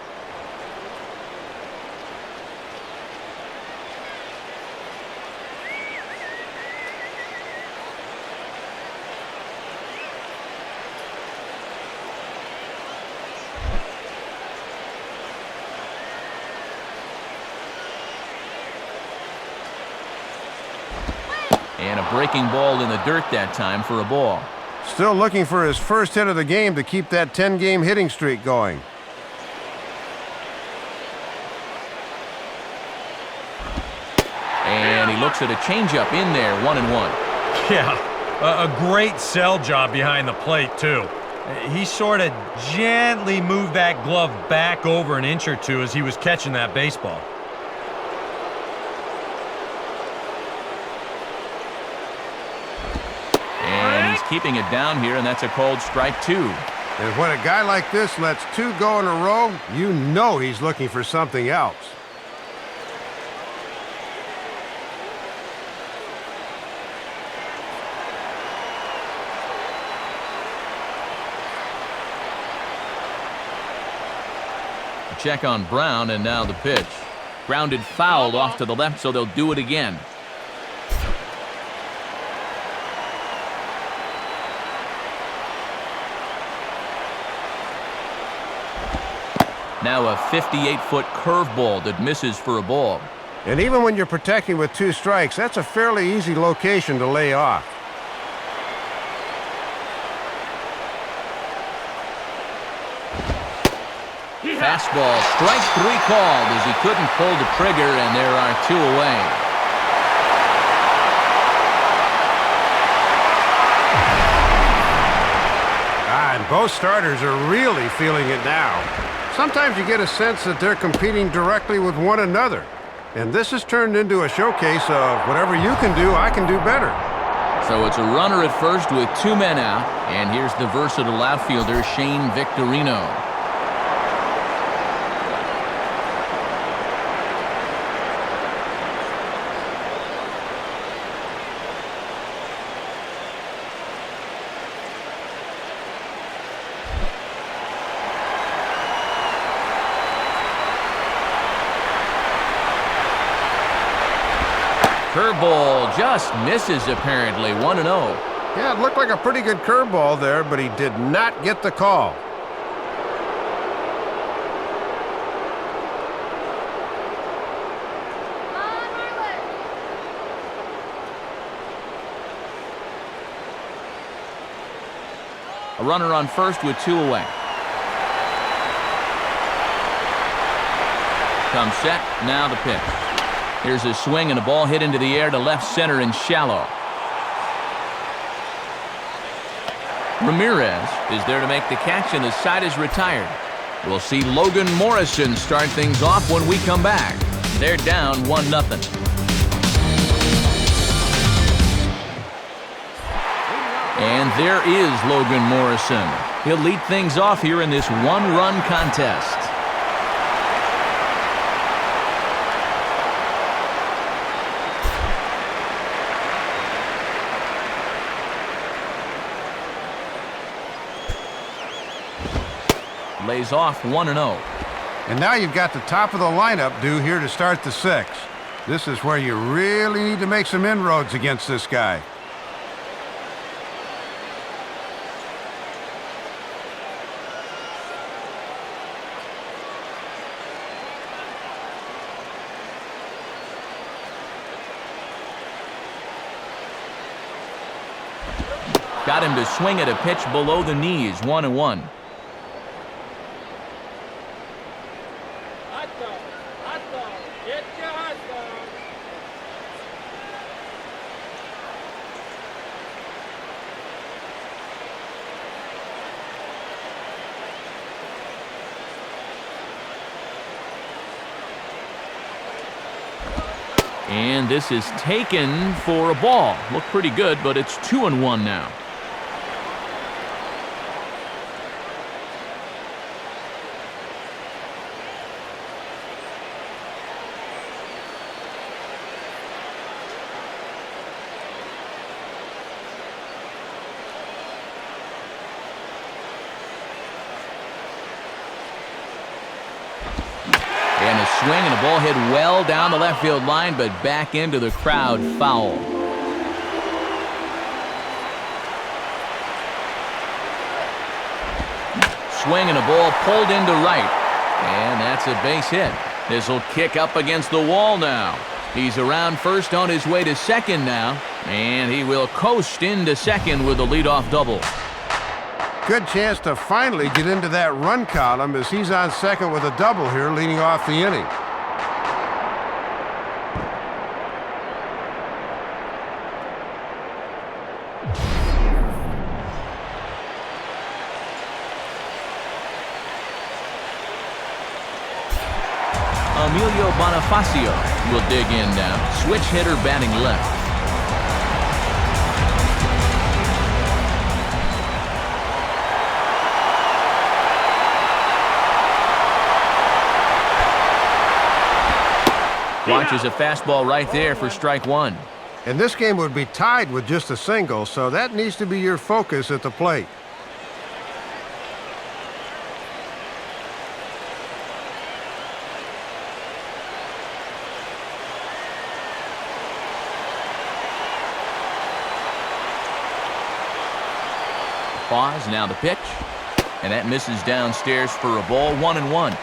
And a breaking ball in the dirt that time for a ball. Still looking for his first hit of the game to keep that 10-game hitting streak going. And he looks at a changeup in there, 1-1. Yeah, a great sell job behind the plate, too. He sort of gently moved that glove back over an inch or two as he was catching that baseball. Keeping it down here, and that's a called strike 2. And when a guy like this lets 2 go in a row, you know he's looking for something else. Check on Brown, and now the pitch. Grounded foul off to the left, so they'll do it again. Now a 58-foot curveball that misses for a ball. And even when you're protecting with 2 strikes, that's a fairly easy location to lay off. Fastball, strike 3 called as he couldn't pull the trigger, and there are 2 away. And both starters are really feeling it now. Sometimes you get a sense that they're competing directly with one another. And this has turned into a showcase of whatever you can do, I can do better. So it's a runner at first with 2 men out. And here's the versatile outfielder, Shane Victorino. Curveball just misses, apparently. 1-0. Yeah, it looked like a pretty good curveball there, but he did not get the call. A runner on first with 2 away. Comes set, now the pitch. Here's a swing and a ball hit into the air to left center and shallow. Ramirez is there to make the catch, and his side is retired. We'll see Logan Morrison start things off when we come back. They're down 1-0. And there is Logan Morrison. He'll lead things off here in this 1-run contest. Lays off 1-0. And now you've got the top of the lineup due here to start the 6th. This is where you really need to make some inroads against this guy. Got him to swing at a pitch below the knees, 1-1. And this is taken for a ball. Looked pretty good, but it's 2-1 now. And a swing and a ball hit well down the left field line, but back into the crowd, foul. Swing and a ball pulled into right. And that's a base hit. This will kick up against the wall now. He's around first on his way to second now. And he will coast into second with a leadoff double. Good chance to finally get into that run column as he's on second with a double here leading off the inning. Emilio Bonifacio will dig in now. Switch hitter batting left. Watches a fastball right there for strike one. And this game would be tied with just a single, so that needs to be your focus at the plate. Pause, now the pitch. And that misses downstairs for a ball, 1-1.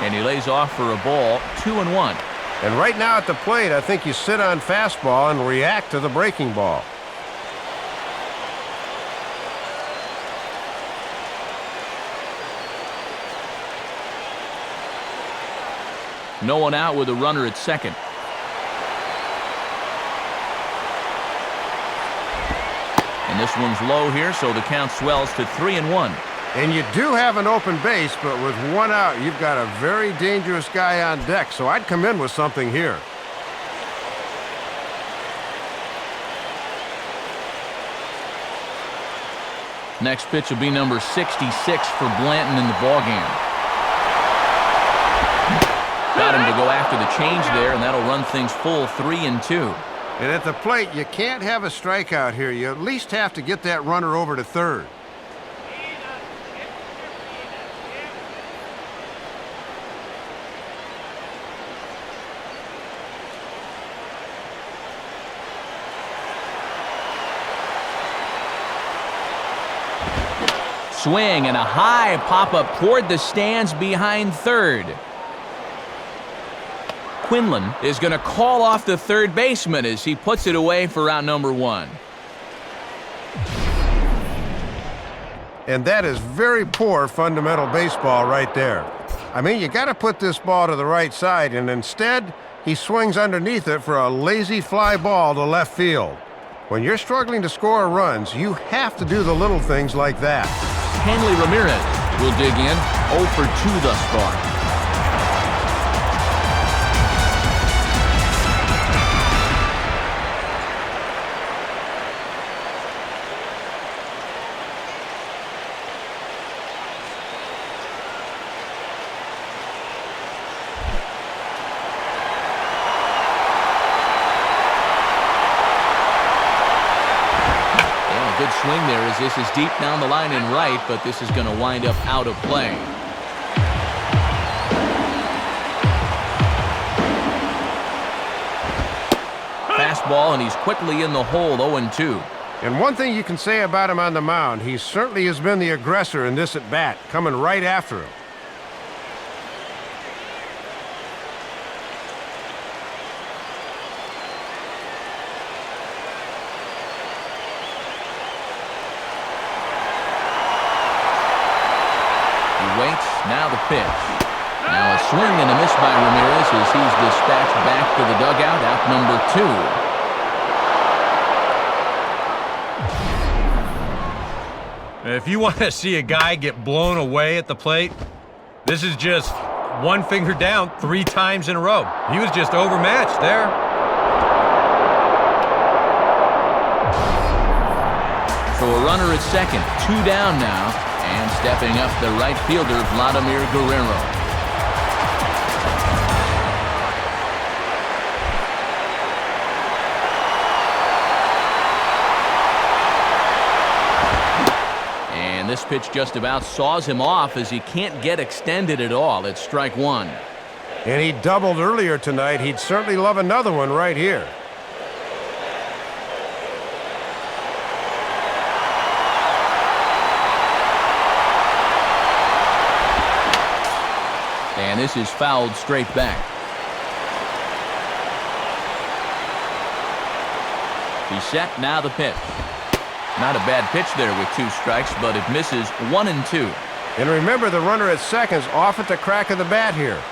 And he lays off for a ball, 2-1. And right now at the plate, I think you sit on fastball and react to the breaking ball. No one out with a runner at second. And this one's low here, so the count swells to 3-1. And you do have an open base, but with one out, you've got a very dangerous guy on deck, so I'd come in with something here. Next pitch will be number 66 for Blanton in the ballgame. Got him to go after the change there, and that'll run things full 3-2. And at the plate, you can't have a strikeout here. You at least have to get that runner over to third. Swing and a high pop-up toward the stands behind third. Quinlan is going to call off the third baseman as he puts it away for out number one. And that is very poor fundamental baseball right there. I mean, you got to put this ball to the right side, and instead, he swings underneath it for a lazy fly ball to left field. When you're struggling to score runs, you have to do the little things like that. Hanley Ramirez will dig in, 0 for 2 thus far. Good swing there as this is deep down the line and right, but this is going to wind up out of play. Fastball, and he's quickly in the hole, 0-2. And one thing you can say about him on the mound, he certainly has been the aggressor in this at-bat, coming right after him. waits. Now the pitch. Now a swing and a miss by Ramirez as he's dispatched back to the dugout, out number 2. If you want to see a guy get blown away at the plate, this is just one finger down 3 times in a row. He was just overmatched there. So a runner at second, 2 down now, and stepping up the right fielder, Vladimir Guerrero. And this pitch just about saws him off as he can't get extended at all. It's strike 1. And he doubled earlier tonight. He'd certainly love another one right here. And this is fouled straight back. He's set, now the pitch. Not a bad pitch there with 2 strikes, but it misses 1 and 2. And remember, the runner at second's off at the crack of the bat here.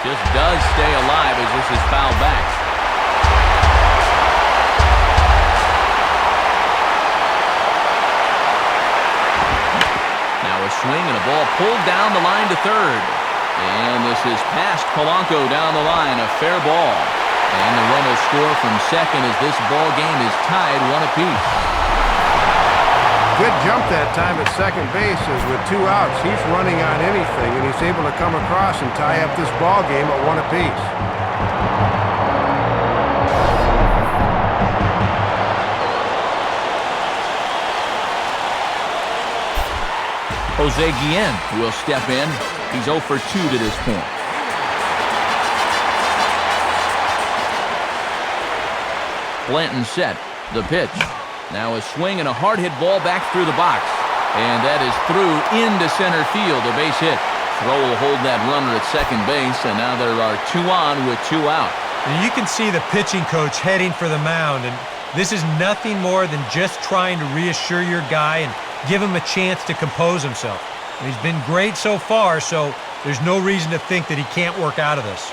Just does stay alive as this is fouled back. Now a swing and a ball pulled down the line to third. And this is past Polanco down the line, a fair ball. And the run will score from second as this ball game is tied 1 apiece. Good jump that time at second base, as with 2 outs, he's running on anything, and he's able to come across and tie up this ball game at 1 apiece. Jose Guillen will step in. He's 0 for 2 to this point. Blanton set. The pitch. Now a swing and a hard hit ball back through the box. And that is through into center field. A base hit. Throw will hold that runner at second base. And now there are 2 on with 2 out. And you can see the pitching coach heading for the mound. And this is nothing more than just trying to reassure your guy and give him a chance to compose himself. And he's been great so far, so there's no reason to think that he can't work out of this.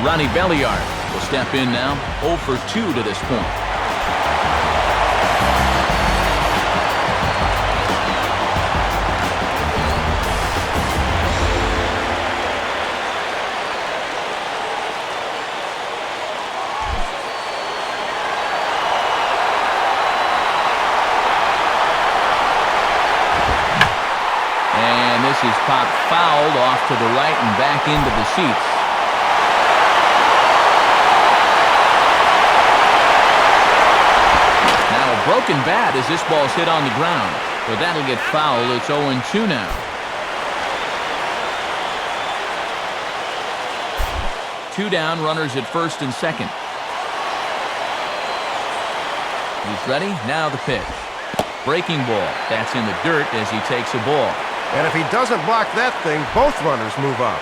Ronnie Belliard will step in now, 0 for 2 to this point. And this is popped fouled off to the right and back into the seats. Broken bat as this ball's hit on the ground. But that'll get fouled. It's 0-2 now. Two down, runners at first and second. He's ready. Now the pitch. Breaking ball. That's in the dirt as he takes a ball. And if he doesn't block that thing, both runners move up.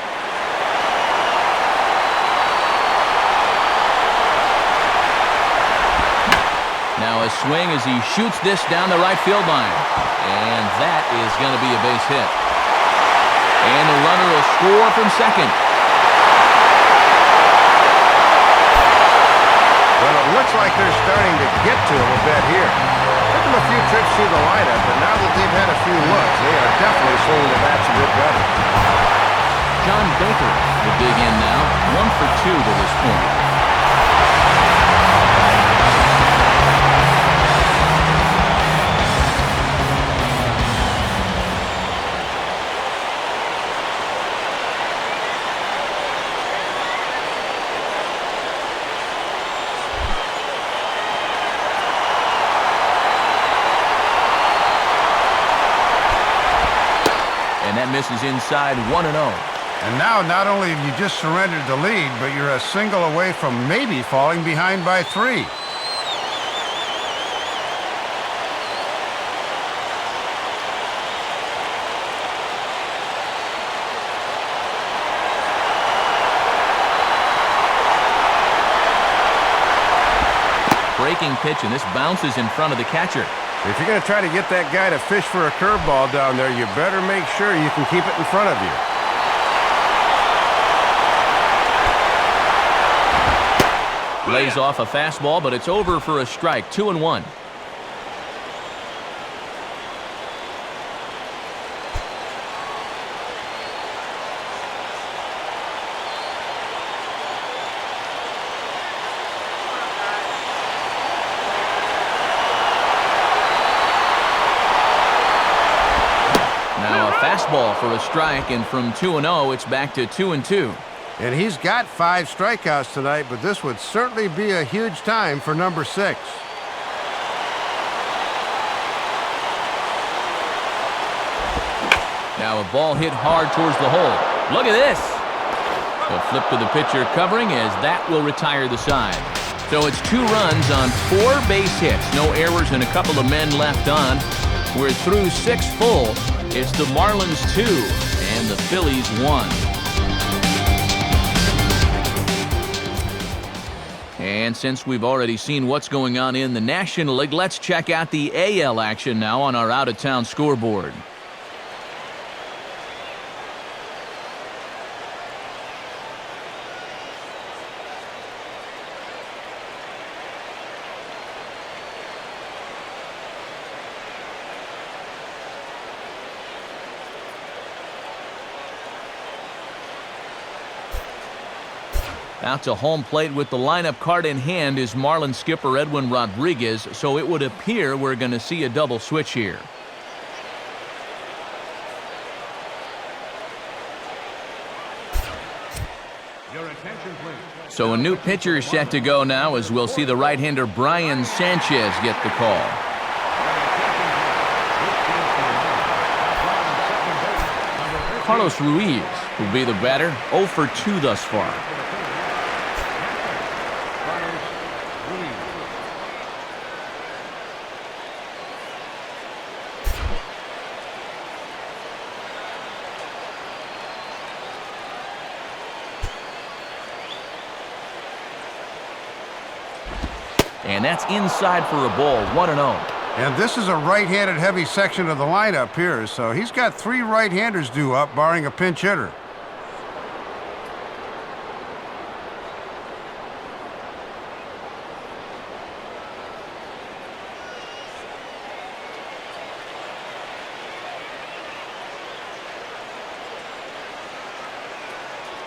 Now a swing as he shoots this down the right field line. And that is going to be a base hit. And the runner will score from second. Well, it looks like they're starting to get to him a bit here. Took him a few trips through the lineup, but now that they've had a few looks, they are definitely swinging the bats a bit better. John Baker will dig in now, 1 for 2 to this point. And that misses inside 1-0. And now not only have you just surrendered the lead, but you're a single away from maybe falling behind by 3. breaking pitch, and this bounces in front of the catcher. If you're going to try to get that guy to fish for a curveball down there, you better make sure you can keep it in front of you. Lays off a fastball, but it's over for a strike. 2-1. Now a fastball for a strike, and from 2-0, it's back to 2-2. And he's got 5 strikeouts tonight, but this would certainly be a huge time for number 6. Now a ball hit hard towards the hole. Look at this. A flip to the pitcher covering, as that will retire the side. So it's 2 runs on 4 base hits. No errors and a couple of men left on. We're through 6 full. It's the Marlins 2 and the Phillies 1. And since we've already seen what's going on in the National League, let's check out the AL action now on our out-of-town scoreboard. Out to home plate with the lineup card in hand is Marlins skipper Edwin Rodriguez, so it would appear we're going to see a double switch here. Your attention, please. So a new pitcher is set to go now, as we'll see the right-hander Brian Sanchez get the call. Carlos Ruiz will be the batter, 0 for 2 thus far. And that's inside for a ball, 1-0. And this is a right-handed heavy section of the lineup here, so he's got 3 right-handers due up, barring a pinch hitter.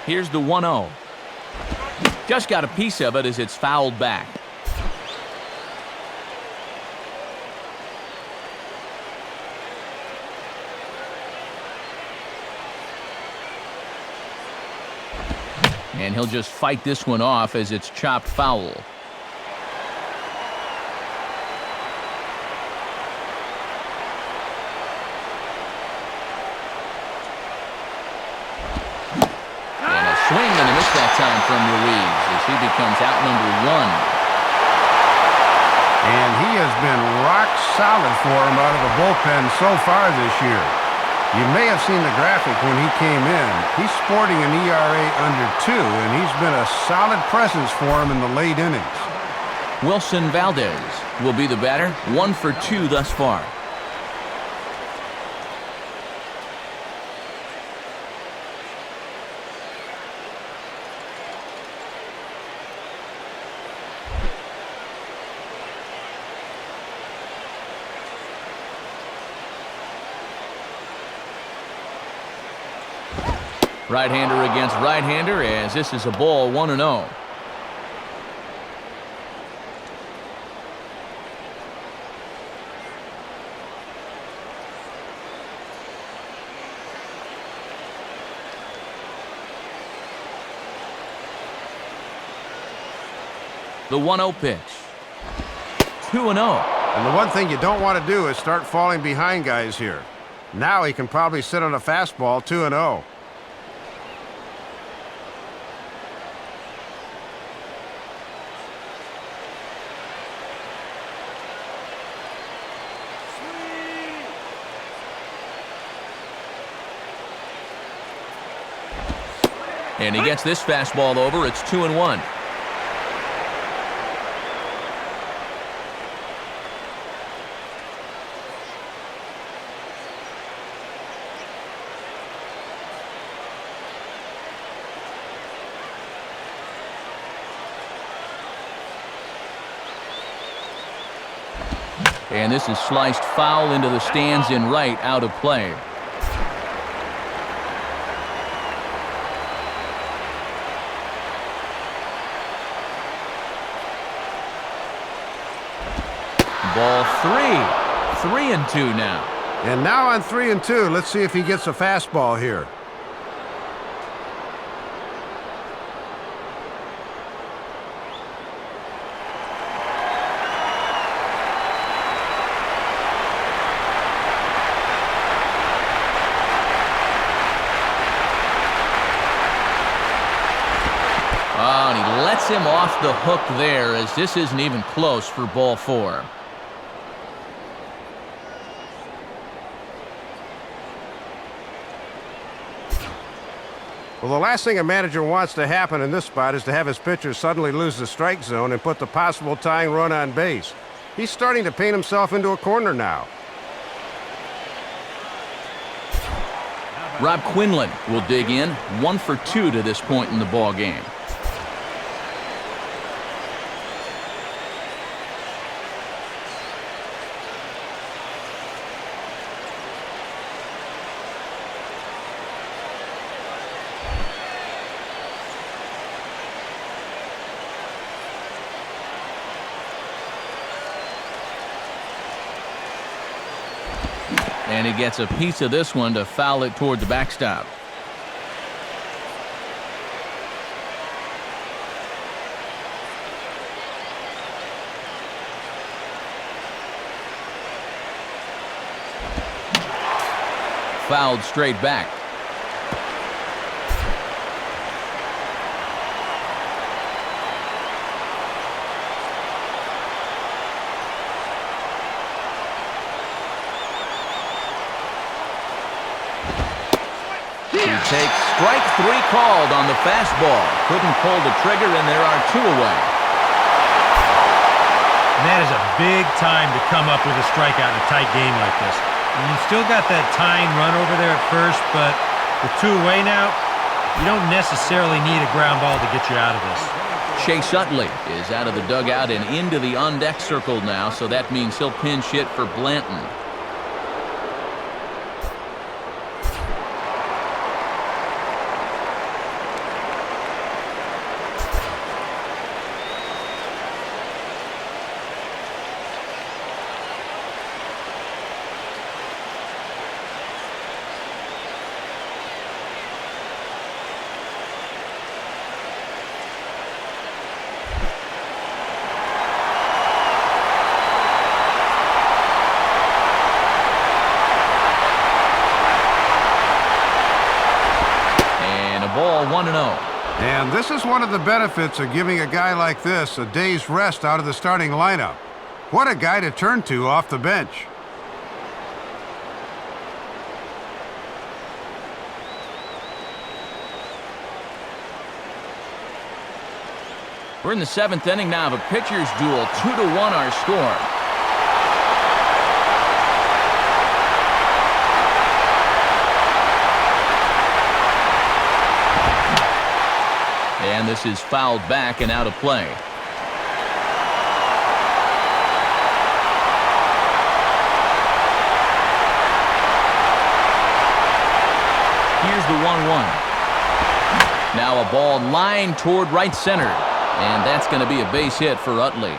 Here's the 1-0. Just got a piece of it as it's fouled back. And he'll just fight this one off as it's chopped foul. And a swing and a miss that time from Ruiz as he becomes out number 1. And he has been rock solid for him out of the bullpen so far this year. You may have seen the graphic when he came in. He's sporting an ERA under 2, and he's been a solid presence for him in the late innings. Wilson Valdez will be the batter, 1 for 2 thus far. Right-hander against right-hander, as this is a ball, 1-0. The 1-0 pitch. 2-0. And the one thing you don't want to do is start falling behind guys here. Now he can probably sit on a fastball, 2-0. And he gets this fastball over. It's 2-1. And this is sliced foul into the stands in right, out of play. Ball 3. 3-2 now. And now on 3-2, let's see if he gets a fastball here. Oh, and he lets him off the hook there, as this isn't even close for ball 4. Well, the last thing a manager wants to happen in this spot is to have his pitcher suddenly lose the strike zone and put the possible tying run on base. He's starting to paint himself into a corner now. Rob Quinlan will dig in, 1 for 2 to this point in the ball game. And he gets a piece of this one to foul it toward the backstop. Fouled straight back. Takes strike 3 called on the fastball. Couldn't pull the trigger, and there are 2 away. And that is a big time to come up with a strikeout in a tight game like this. And you still got that tying run over there at first, but with 2 away now, you don't necessarily need a ground ball to get you out of this. Chase Utley is out of the dugout and into the on-deck circle now, so that means he'll pinch hit for Blanton. Ball 1-0. And this is one of the benefits of giving a guy like this a day's rest out of the starting lineup. What a guy to turn to off the bench. We're in the 7th inning now of a pitcher's duel. 2-1 our score. And this is fouled back and out of play. Here's the 1-1. Now a ball lined toward right center. And that's going to be a base hit for Utley.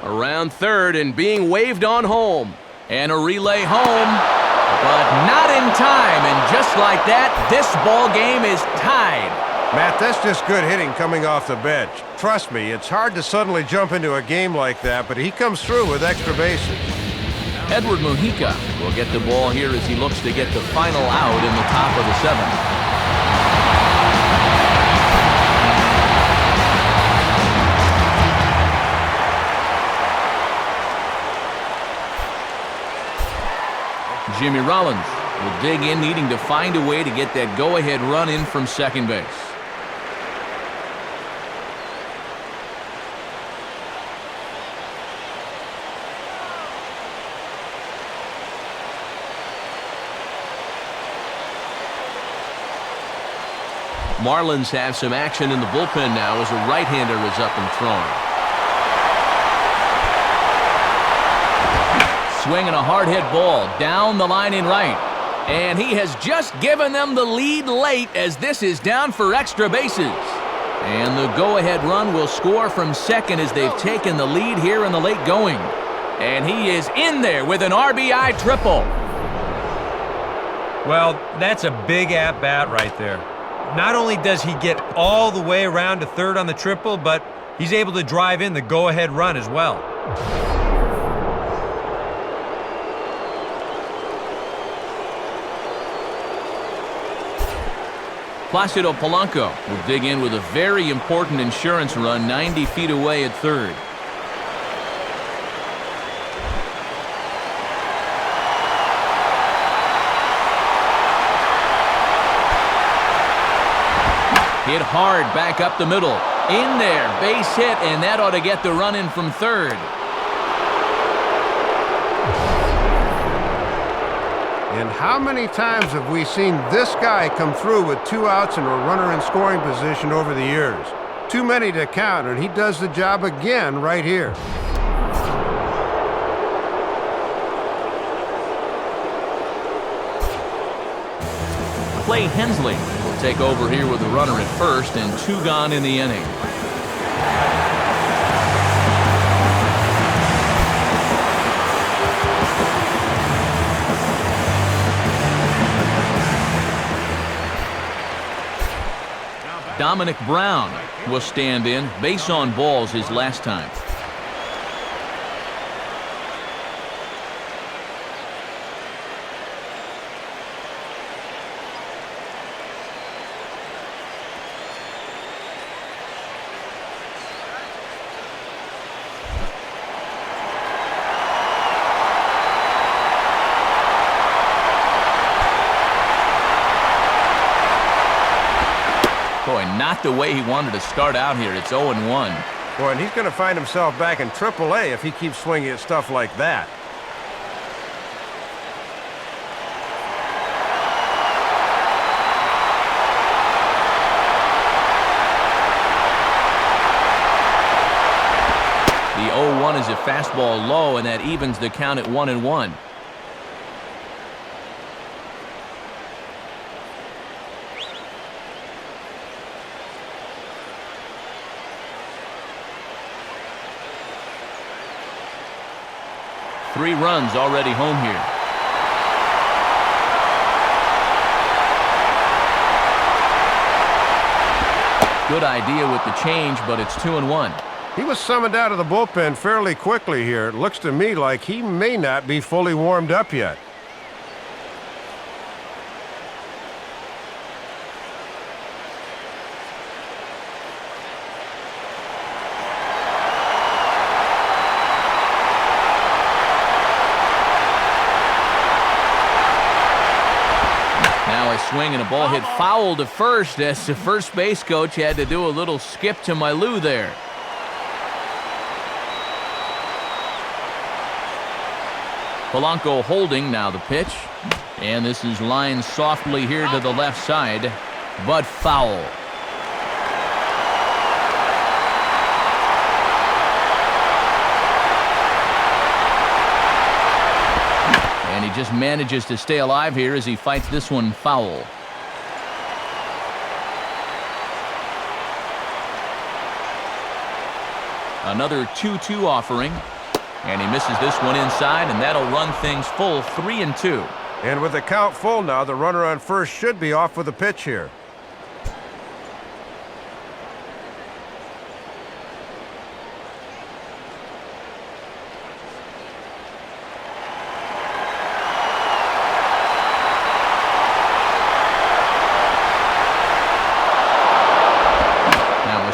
Around third and being waved on home. And a relay home. But not in time, and just like that, this ball game is tied. Matt, that's just good hitting coming off the bench. Trust me, it's hard to suddenly jump into a game like that, but he comes through with extra bases. Edward Mujica will get the ball here as he looks to get the final out in the top of the 7th. Jimmy Rollins will dig in, needing to find a way to get that go-ahead run in from second base. Marlins have some action in the bullpen now as a right-hander is up and throwing. swinging a hard hit ball down the line in right. And he has just given them the lead late as this is down for extra bases. And the go-ahead run will score from second as they've taken the lead here in the late going. And he is in there with an RBI triple. Well, that's a big at-bat right there. Not only does he get all the way around to third on the triple, but he's able to drive in the go-ahead run as well. Placido Polanco will dig in with a very important insurance run 90 feet away at third. Hit hard back up the middle. In there, base hit, and that ought to get the run in from third. And how many times have we seen this guy come through with 2 outs and a runner in scoring position over the years? Too many to count, and he does the job again right here. Clay Hensley will take over here with a runner at first and 2 gone in the inning. Dominic Brown will stand in. Base on balls his last time. Boy, not the way he wanted to start out here. It's 0-1. Boy, and he's going to find himself back in AAA if he keeps swinging at stuff like that. The 0-1 is a fastball low, and that evens the count at 1-1. Three runs already home here. Good idea with the change, but it's 2-1. He was summoned out of the bullpen fairly quickly here. It looks to me like he may not be fully warmed up yet. Swing and a ball hit foul to first as the first base coach had to do a little skip to my loo there. Polanco holding now the pitch. And this is lined softly here to the left side, but foul. And he just manages to stay alive here as he fights this one foul. Another 2-2 offering. And he misses this one inside, and that'll run things full 3-2. And with the count full now, the runner on first should be off with a pitch here.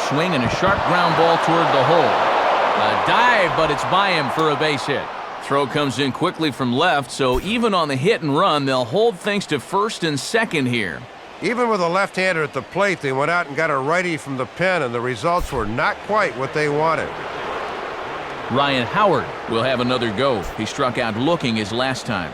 Swing and a sharp ground ball toward the hole. A dive, but it's by him for a base hit. Throw comes in quickly from left, so even on the hit and run, they'll hold things to first and second here. Even with a left-hander at the plate, they went out and got a righty from the pen, and the results were not quite what they wanted. Ryan Howard will have another go. He struck out looking his last time.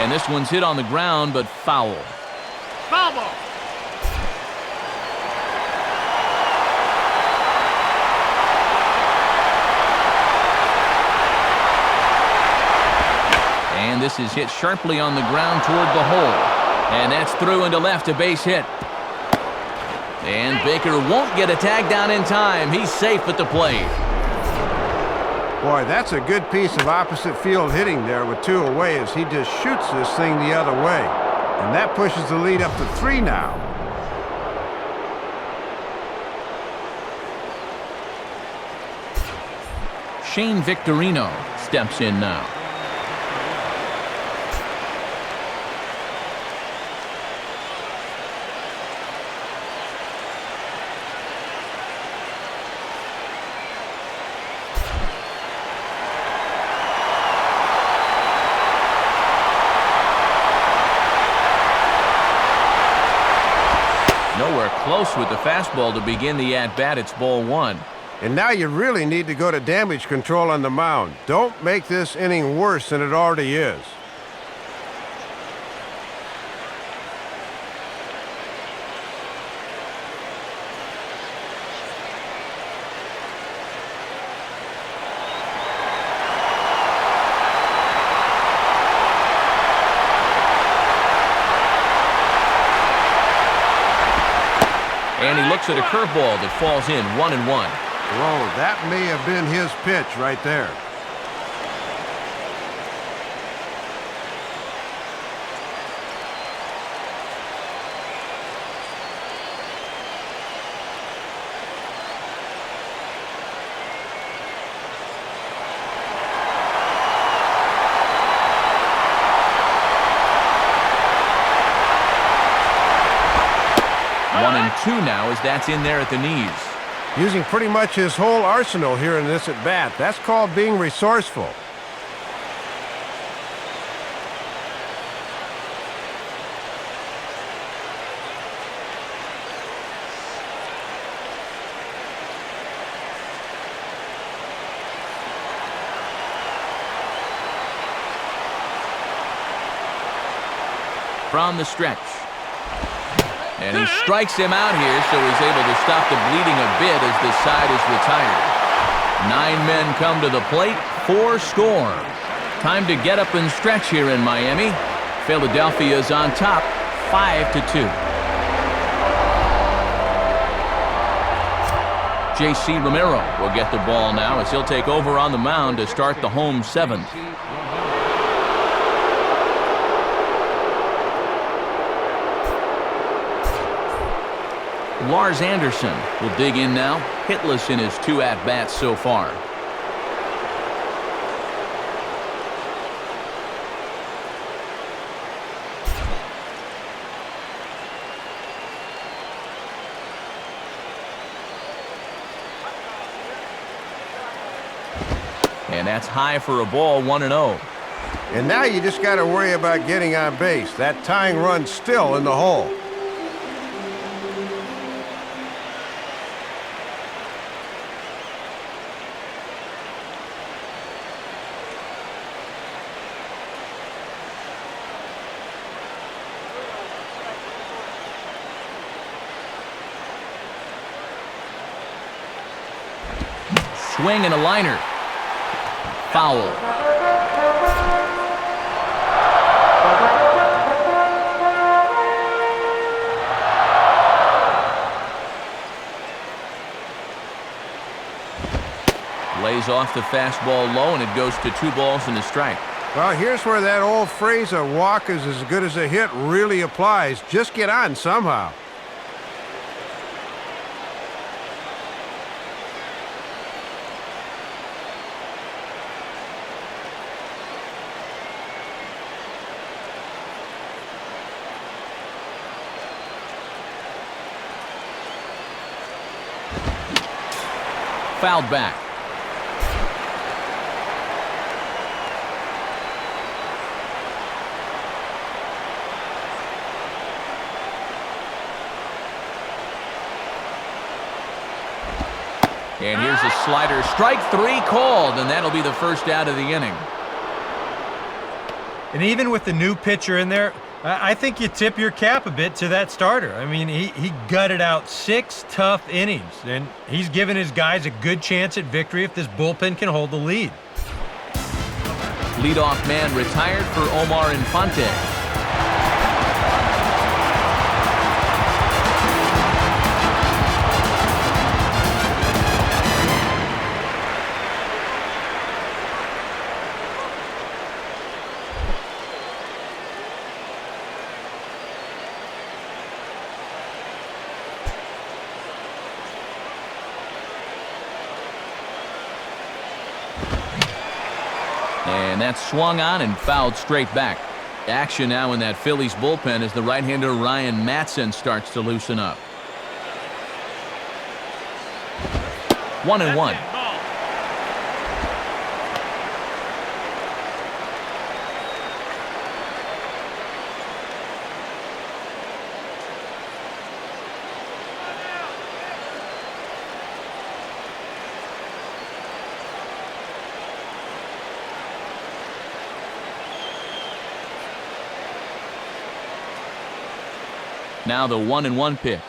And this one's hit on the ground, but foul. Foul ball. And this is hit sharply on the ground toward the hole. And that's through into left, a base hit. And Baker won't get a tag down in time. He's safe at the plate. Boy, that's a good piece of opposite field hitting there with 2 away as he just shoots this thing the other way. And that pushes the lead up to 3 now. Shane Victorino steps in now. Nowhere close with the fastball to begin the at-bat. It's ball 1. And now you really need to go to damage control on the mound. Don't make this inning worse than it already is. And he looks at a curveball that falls in, 1-1. Whoa, that may have been his pitch right there. Two now as that's in there at the knees. Using pretty much his whole arsenal here in this at-bat. That's called being resourceful. From the stretch. And he strikes him out here, so he's able to stop the bleeding a bit as this side is retired. 9 men come to the plate, 4 score. Time to get up and stretch here in Miami. Philadelphia's on top, 5-2. J.C. Romero will get the ball now as he'll take over on the mound to start the home 7th. Lars Anderson will dig in now, hitless in his 2 at-bats so far. And that's high for a ball, 1-0. And now you just got to worry about getting on base. That tying run's still in the hole. Swing and a liner. Foul. Lays off the fastball low, and it goes to 2 balls and a strike. Well, here's where that old phrase, a walk is as good as a hit, really applies. Just get on somehow. Fouled back. And here's a slider. Strike 3 called, and that'll be the first out of the inning. And even with the new pitcher in there, I think you tip your cap a bit to that starter. I mean, he gutted out 6 tough innings, and he's given his guys a good chance at victory if this bullpen can hold the lead. Leadoff man retired for Omar Infante. And that's swung on and fouled straight back. Action now in that Phillies bullpen as the right-hander Ryan Matson starts to loosen up. 1-1. Now the 1-1 pitch.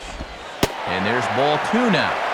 And there's ball 2 now.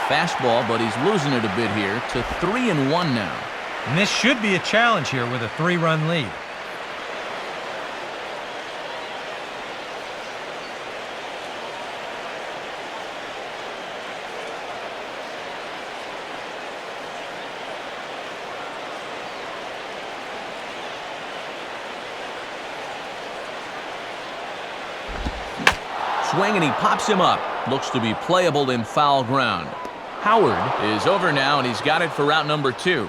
Fastball, but he's losing it a bit here to 3-1 now. And this should be a challenge here with a 3-run lead. Swing and he pops him up. Looks to be playable in foul ground. Howard is over now, and he's got it for route number 2.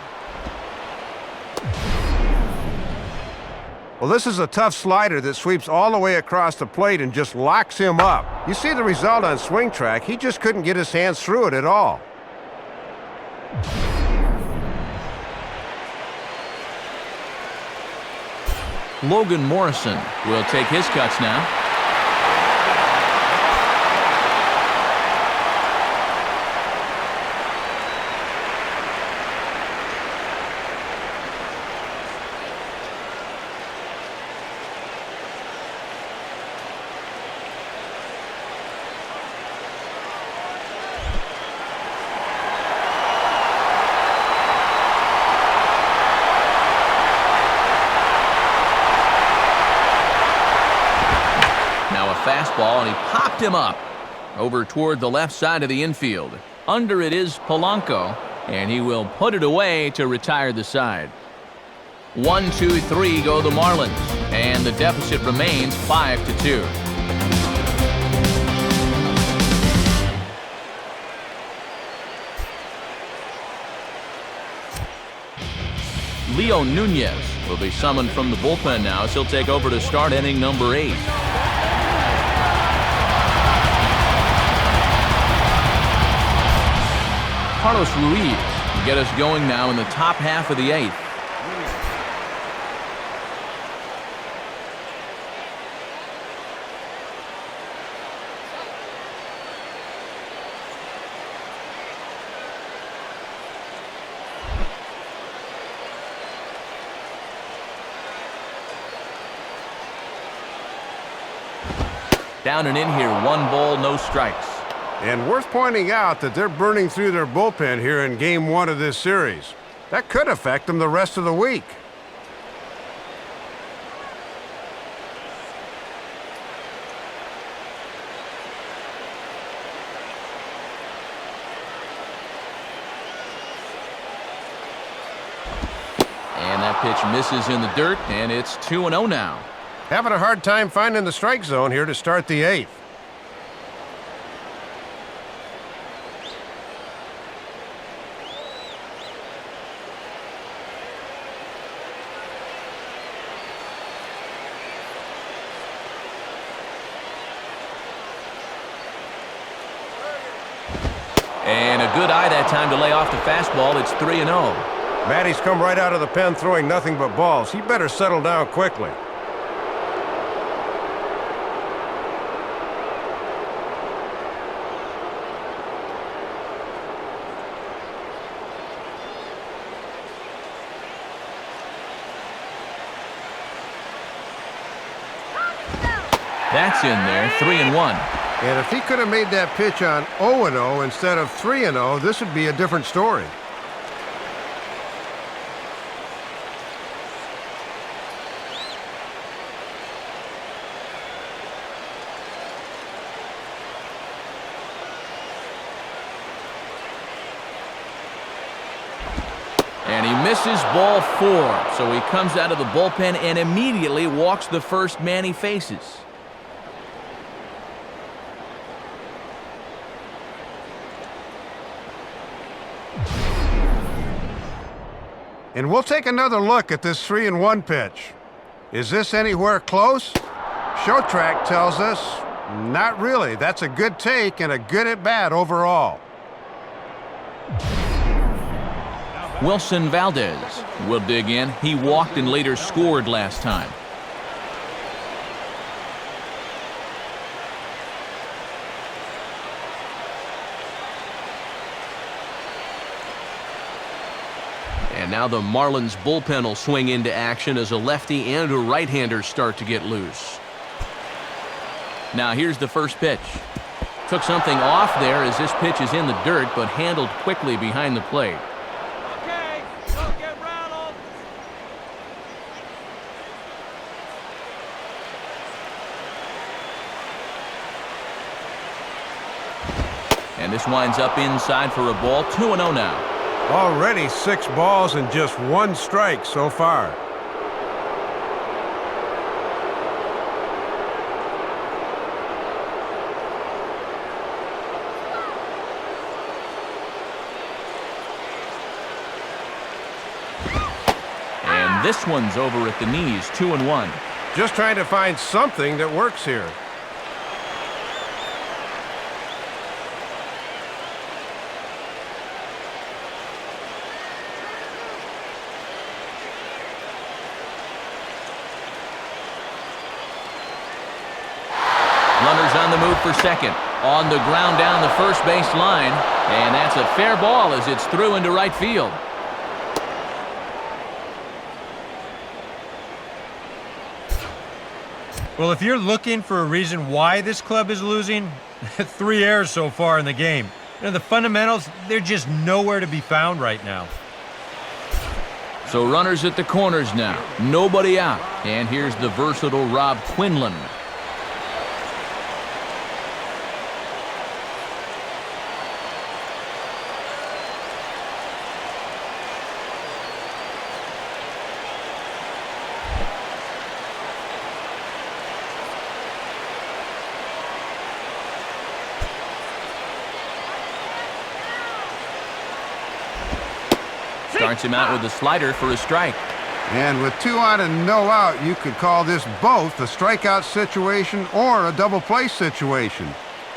Well, this is a tough slider that sweeps all the way across the plate and just locks him up. You see the result on swing track. He just couldn't get his hands through it at all. Logan Morrison will take his cuts now. Fastball, and he popped him up over toward the left side of the infield. Under it is Polanco, and he will put it away to retire the side. 1, 2, 3 go the Marlins, and the deficit remains 5-2. Leo Nunez will be summoned from the bullpen now as he'll take over to start inning number 8. Carlos Ruiz will get us going now in the top half of the 8th. Down and in here, 1 ball, no strikes. And worth pointing out that they're burning through their bullpen here in Game 1 of this series. That could affect them the rest of the week. And that pitch misses in the dirt, and it's 2-0 now. Having a hard time finding the strike zone here to start the 8th. And a good eye that time to lay off the fastball. It's 3-0. Matty's come right out of the pen throwing nothing but balls. He better settle down quickly. That's in there, 3-1. And if he could have made that pitch on 0-0 instead of 3-0, this would be a different story. And he misses ball 4, so he comes out of the bullpen and immediately walks the first man he faces. And we'll take another look at this 3-1 pitch. Is this anywhere close? Show track tells us not really. That's a good take and a good at-bat overall. Wilson Valdez will dig in. He walked and later scored last time. And now the Marlins bullpen will swing into action as a lefty and a right-hander start to get loose. Now here's the first pitch. Took something off there as this pitch is in the dirt, but handled quickly behind the plate. Okay, don't get rattled. And this winds up inside for a ball. 2-0 now. Already 6 balls and just 1 strike so far. And this one's over at the knees. 2-1. Just trying to find something that works here. Runners on the move for second. On the ground down the first base line. And that's a fair ball as it's through into right field. Well, if you're looking for a reason why this club is losing, 3 errors so far in the game. You know, the fundamentals, they're just nowhere to be found right now. So runners at the corners now. Nobody out. And here's the versatile Rob Quinlan. Starts him out with a slider for a strike. And with 2 on and no out, you could call this both a strikeout situation or a double play situation.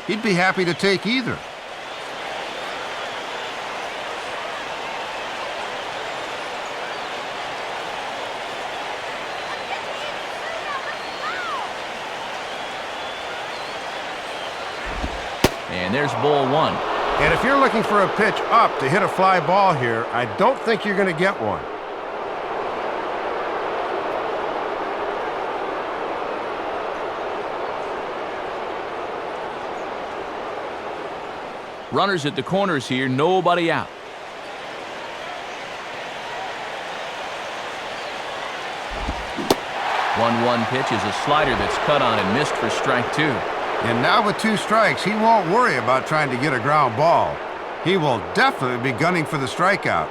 He'd be happy to take either. And there's ball 1. And if you're looking for a pitch up to hit a fly ball here, I don't think you're going to get one. Runners at the corners here, nobody out. One pitch is a slider that's cut on and missed for strike 2. And now with 2 strikes, he won't worry about trying to get a ground ball. He will definitely be gunning for the strikeout.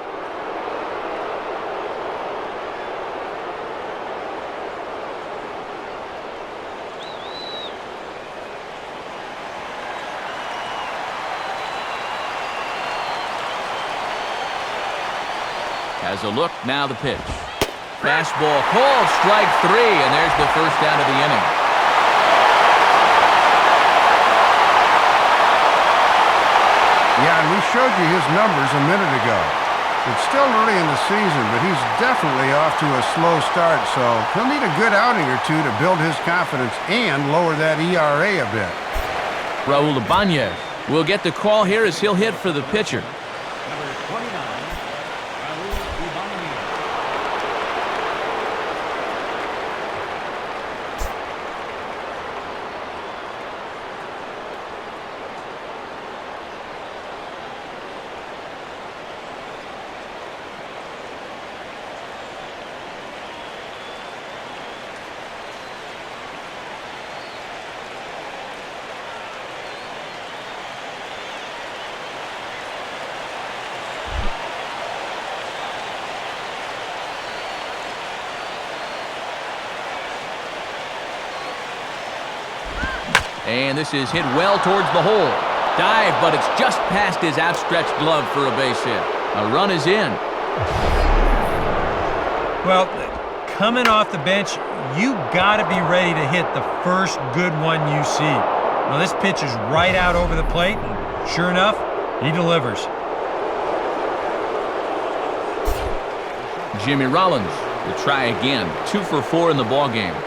Has a look, now the pitch. Fastball called, strike 3, and there's the first out of the inning. Yeah, and we showed you his numbers a minute ago. It's still early in the season, but he's definitely off to a slow start, so he'll need a good outing or two to build his confidence and lower that ERA a bit. Raul Ibanez will get the call here as he'll hit for the pitcher. Number 29, Raul Ibanez. And this is hit well towards the hole. Dive, but it's just past his outstretched glove for a base hit. A run is in. Well, coming off the bench, you got to be ready to hit the first good one you see. Now, this pitch is right out over the plate, and sure enough, he delivers. Jimmy Rollins will try again. 2 for 4 in the ballgame.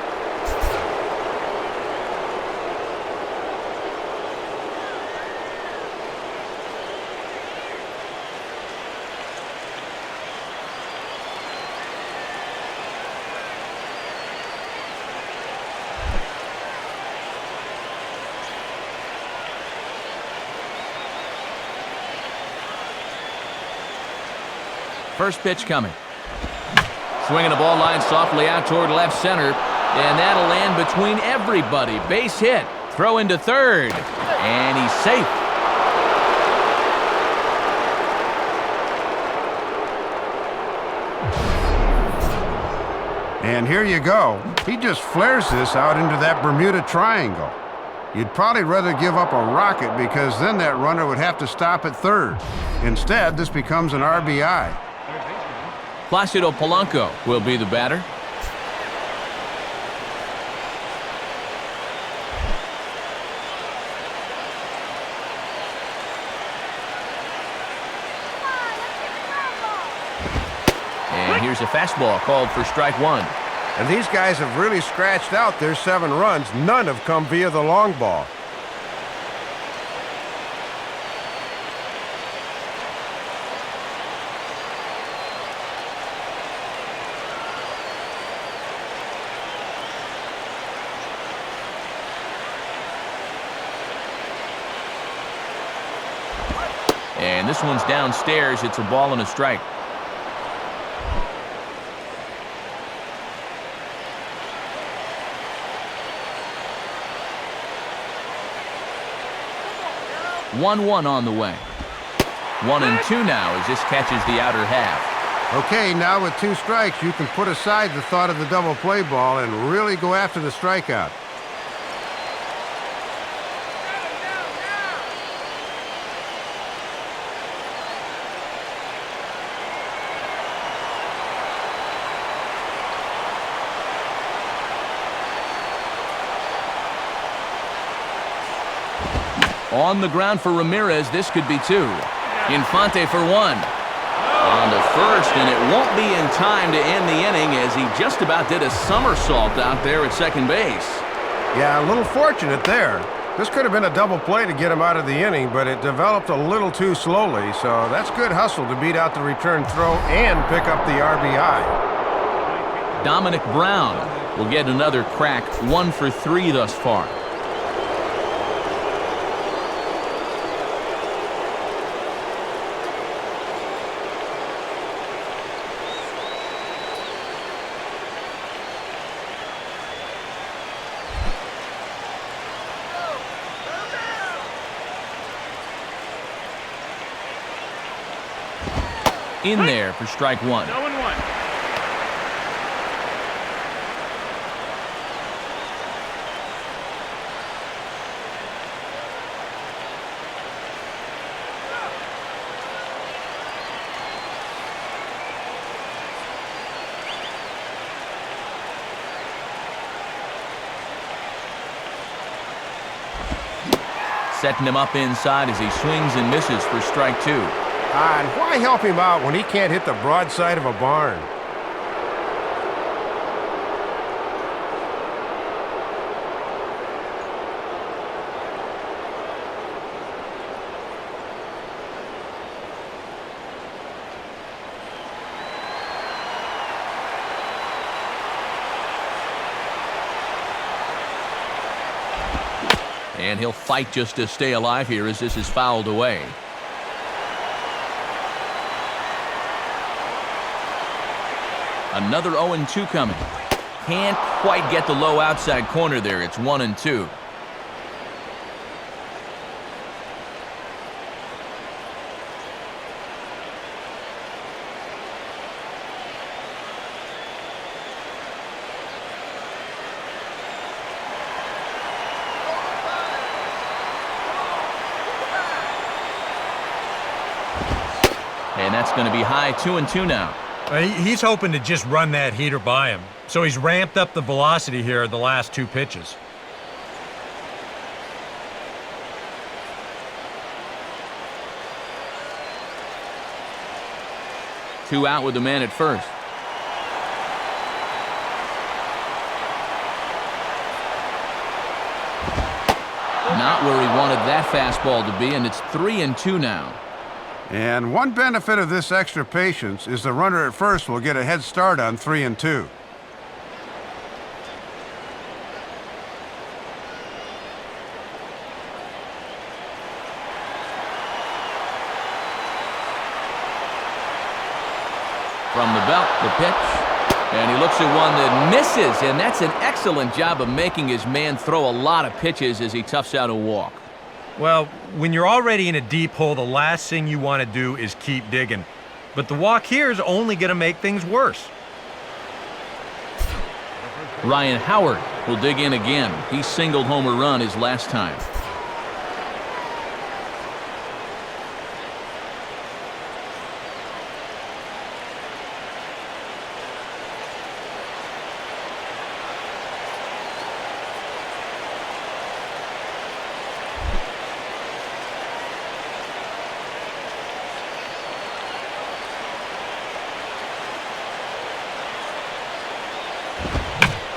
First pitch coming. Swinging the ball line softly out toward left center, and that'll land between everybody. Base hit. Throw into third, and he's safe. And here you go. He just flares this out into that Bermuda Triangle. You'd probably rather give up a rocket because then that runner would have to stop at third. Instead, this becomes an RBI. Placido Polanco will be the batter. And here's a fastball called for strike one. And these guys have really scratched out their 7 runs. None have come via the long ball. And this one's downstairs. It's a ball and a strike. One on the way. 1-2 now as this catches the outer half. Okay, now with 2 strikes, you can put aside the thought of the double play ball and really go after the strikeout. On the ground for Ramirez, this could be 2. Infante for 1. On to first, and it won't be in time to end the inning as he just about did a somersault out there at second base. Yeah, a little fortunate there. This could have been a double play to get him out of the inning, but it developed a little too slowly, so that's good hustle to beat out the return throw and pick up the RBI. Dominic Brown will get another crack, 1 for 3 thus far. In there for strike 1. 0-1. setting him up inside as he swings and misses for strike 2. And why help him out when he can't hit the broadside of a barn? And he'll fight just to stay alive here as this is fouled away. Another 0-2 coming. Can't quite get the low outside corner there. It's 1-2. And that's going to be high, 2-2 now. He's hoping to just run that heater by him. So he's ramped up the velocity here the last 2 pitches. Two out with the man at first. Not where he wanted that fastball to be, and it's 3-2 now. And one benefit of this extra patience is the runner at first will get a head start on 3-2. From the belt, the pitch, and he looks at one that misses, and that's an excellent job of making his man throw a lot of pitches as he toughs out a walk. Well, when you're already in a deep hole, the last thing you want to do is keep digging. But the walk here is only going to make things worse. Ryan Howard will dig in again. He singled home a run his last time.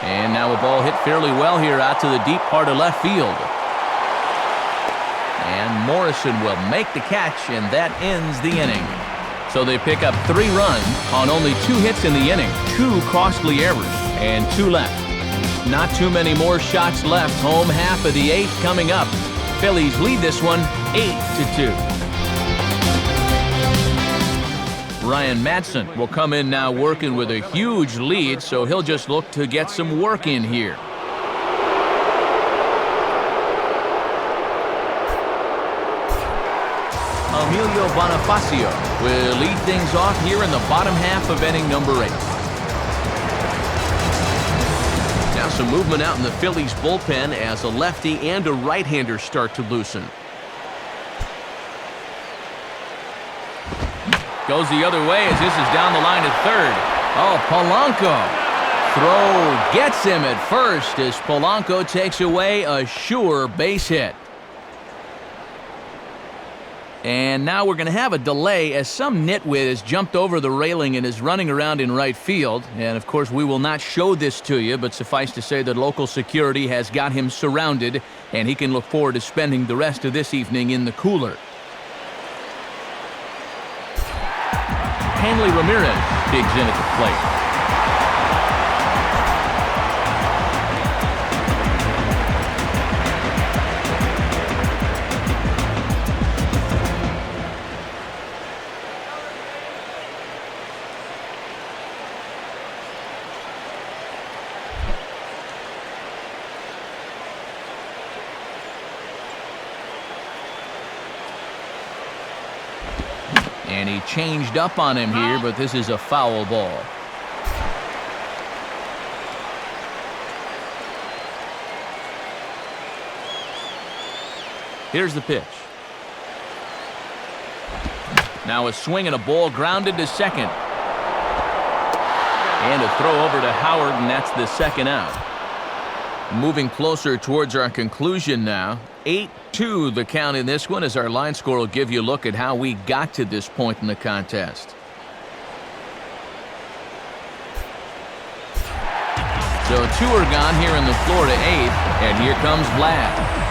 And now a ball hit fairly well here out to the deep part of left field. And Morrison will make the catch, and that ends the inning. So they pick up 3 runs on only 2 hits in the inning, 2 costly errors, and 2 left. Not too many more shots left. Home half of the 8th coming up. Phillies lead this one 8-2. Ryan Madsen will come in now working with a huge lead, so he'll just look to get some work in here. Emilio Bonifacio will lead things off here in the bottom half of inning number 8. Now some movement out in the Phillies bullpen as a lefty and a right-hander start to loosen. Goes the other way as this is down the line at third. Oh, Polanco. Throw gets him at first as Polanco takes away a sure base hit. And now we're going to have a delay as some nitwit has jumped over the railing and is running around in right field. And, of course, we will not show this to you, but suffice to say that local security has got him surrounded, and he can look forward to spending the rest of this evening in the cooler. Hanley Ramirez digs in at the plate. And he changed up on him here, but this is a foul ball. Here's the pitch. Now a swing and a ball grounded to second. And a throw over to Howard, and that's the second out. Moving closer towards our conclusion now. 8-2 the count in this one, as our line score will give you a look at how we got to this point in the contest. So 2 are gone here in the Florida 8th, and here comes Vlad.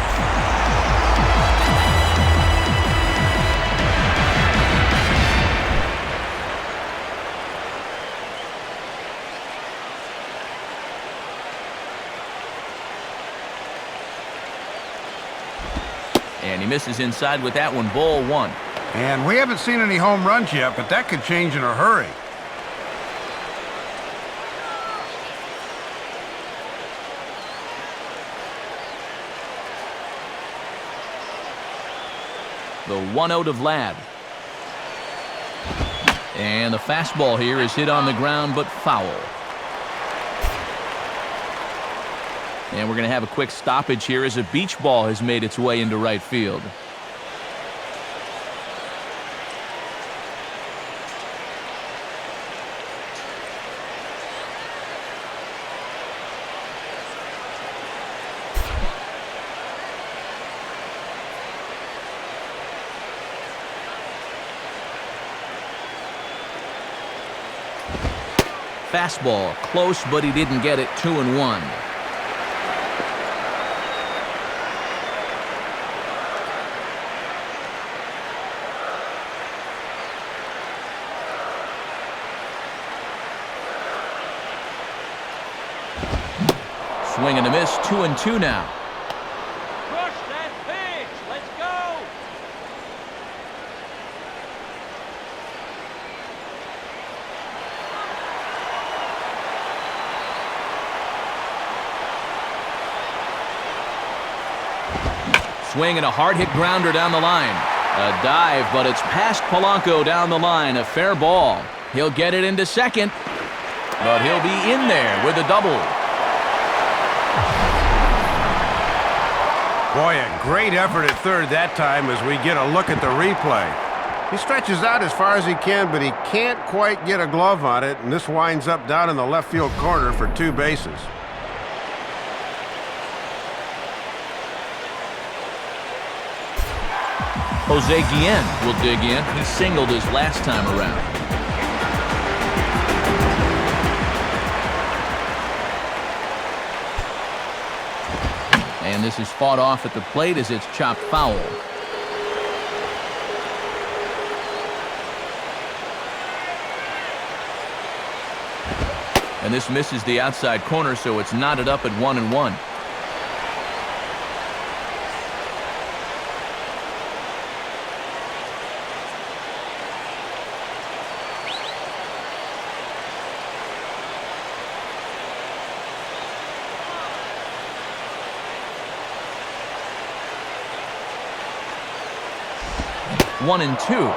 And he misses inside with that one, ball 1. And we haven't seen any home runs yet, but that could change in a hurry. The 1-0 to Vlad. And the fastball here is hit on the ground, but foul. And we're going to have a quick stoppage here as a beach ball has made its way into right field. Fastball, close, but he didn't get it. 2-1. Swing and a miss. 2-2 now. Crush that pitch. Let's go. Swing and a hard hit grounder down the line. A dive, but it's past Polanco down the line. A fair ball. He'll get it into second, but he'll be in there with a double. Boy, a great effort at third that time as we get a look at the replay. He stretches out as far as he can, but he can't quite get a glove on it, and this winds up down in the left field corner for 2 bases. Jose Guillen will dig in. He singled his last time around. And this is fought off at the plate as it's chopped foul. And this misses the outside corner, so it's knotted up at 1-1. One and two.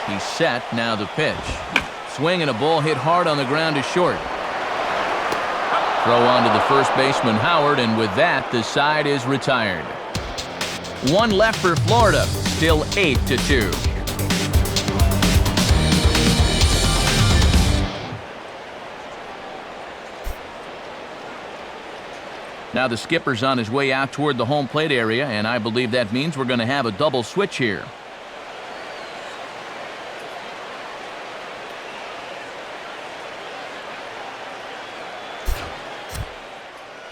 He's set, now the pitch. Swing and a ball hit hard on the ground to short. Throw on to the first baseman, Howard, and with that, the side is retired. One left for Florida, still 8-2. Now the skipper's on his way out toward the home plate area, and I believe that means we're going to have a double switch here.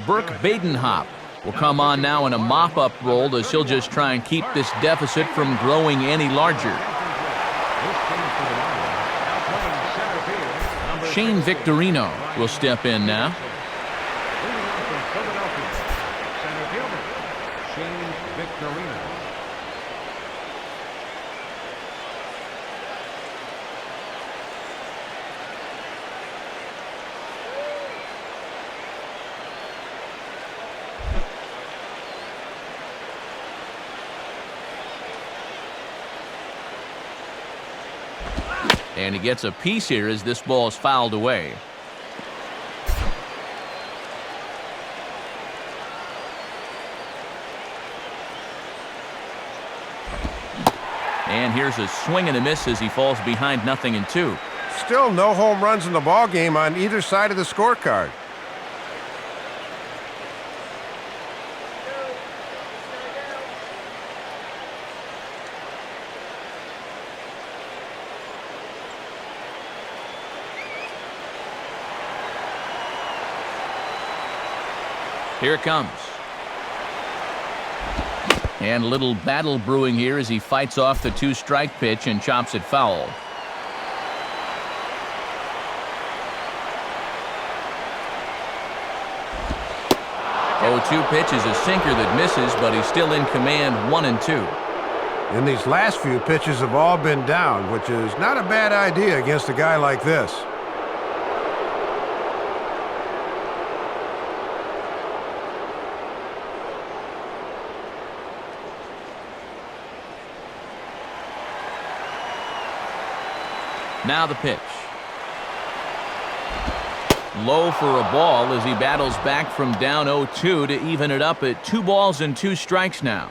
Burke Badenhop will come on now in a mop-up role as he'll just try and keep this deficit from growing any larger. Shane Victorino will step in now. Shane Victorino. And he gets a piece here as this ball is fouled away. And here's a swing and a miss as he falls behind 0-2. Still no home runs in the ball game on either side of the scorecard. Here it comes. And a little battle brewing here as he fights off the 2-strike pitch and chops it foul. Oh, 2 pitch is a sinker that misses, but he's still in command, 1-2. And these last few pitches have all been down, which is not a bad idea against a guy like this. Now the pitch. Low for a ball as he battles back from down 0-2 to even it up at 2 balls and 2 strikes now.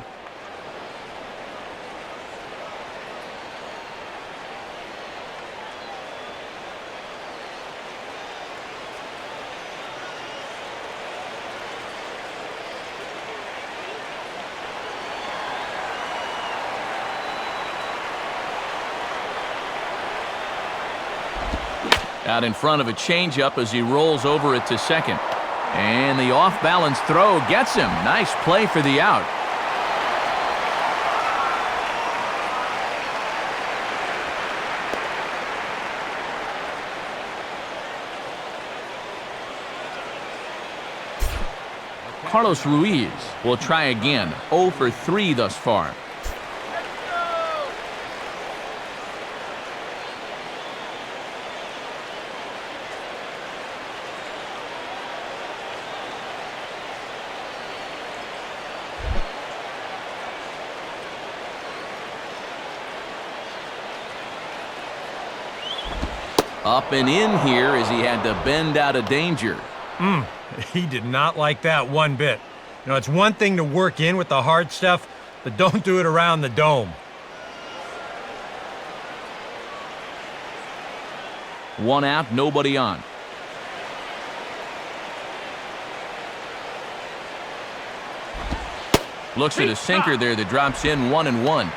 Out in front of a changeup as he rolls over it to second. And the off-balance throw gets him. Nice play for the out. Carlos Ruiz will try again. 0 for 3 thus far. Up and in here as he had to bend out of danger. He did not like that one bit. You know, it's one thing to work in with the hard stuff, but don't do it around the dome. 1 out, nobody on. Looks at a sinker there that drops in 1-1.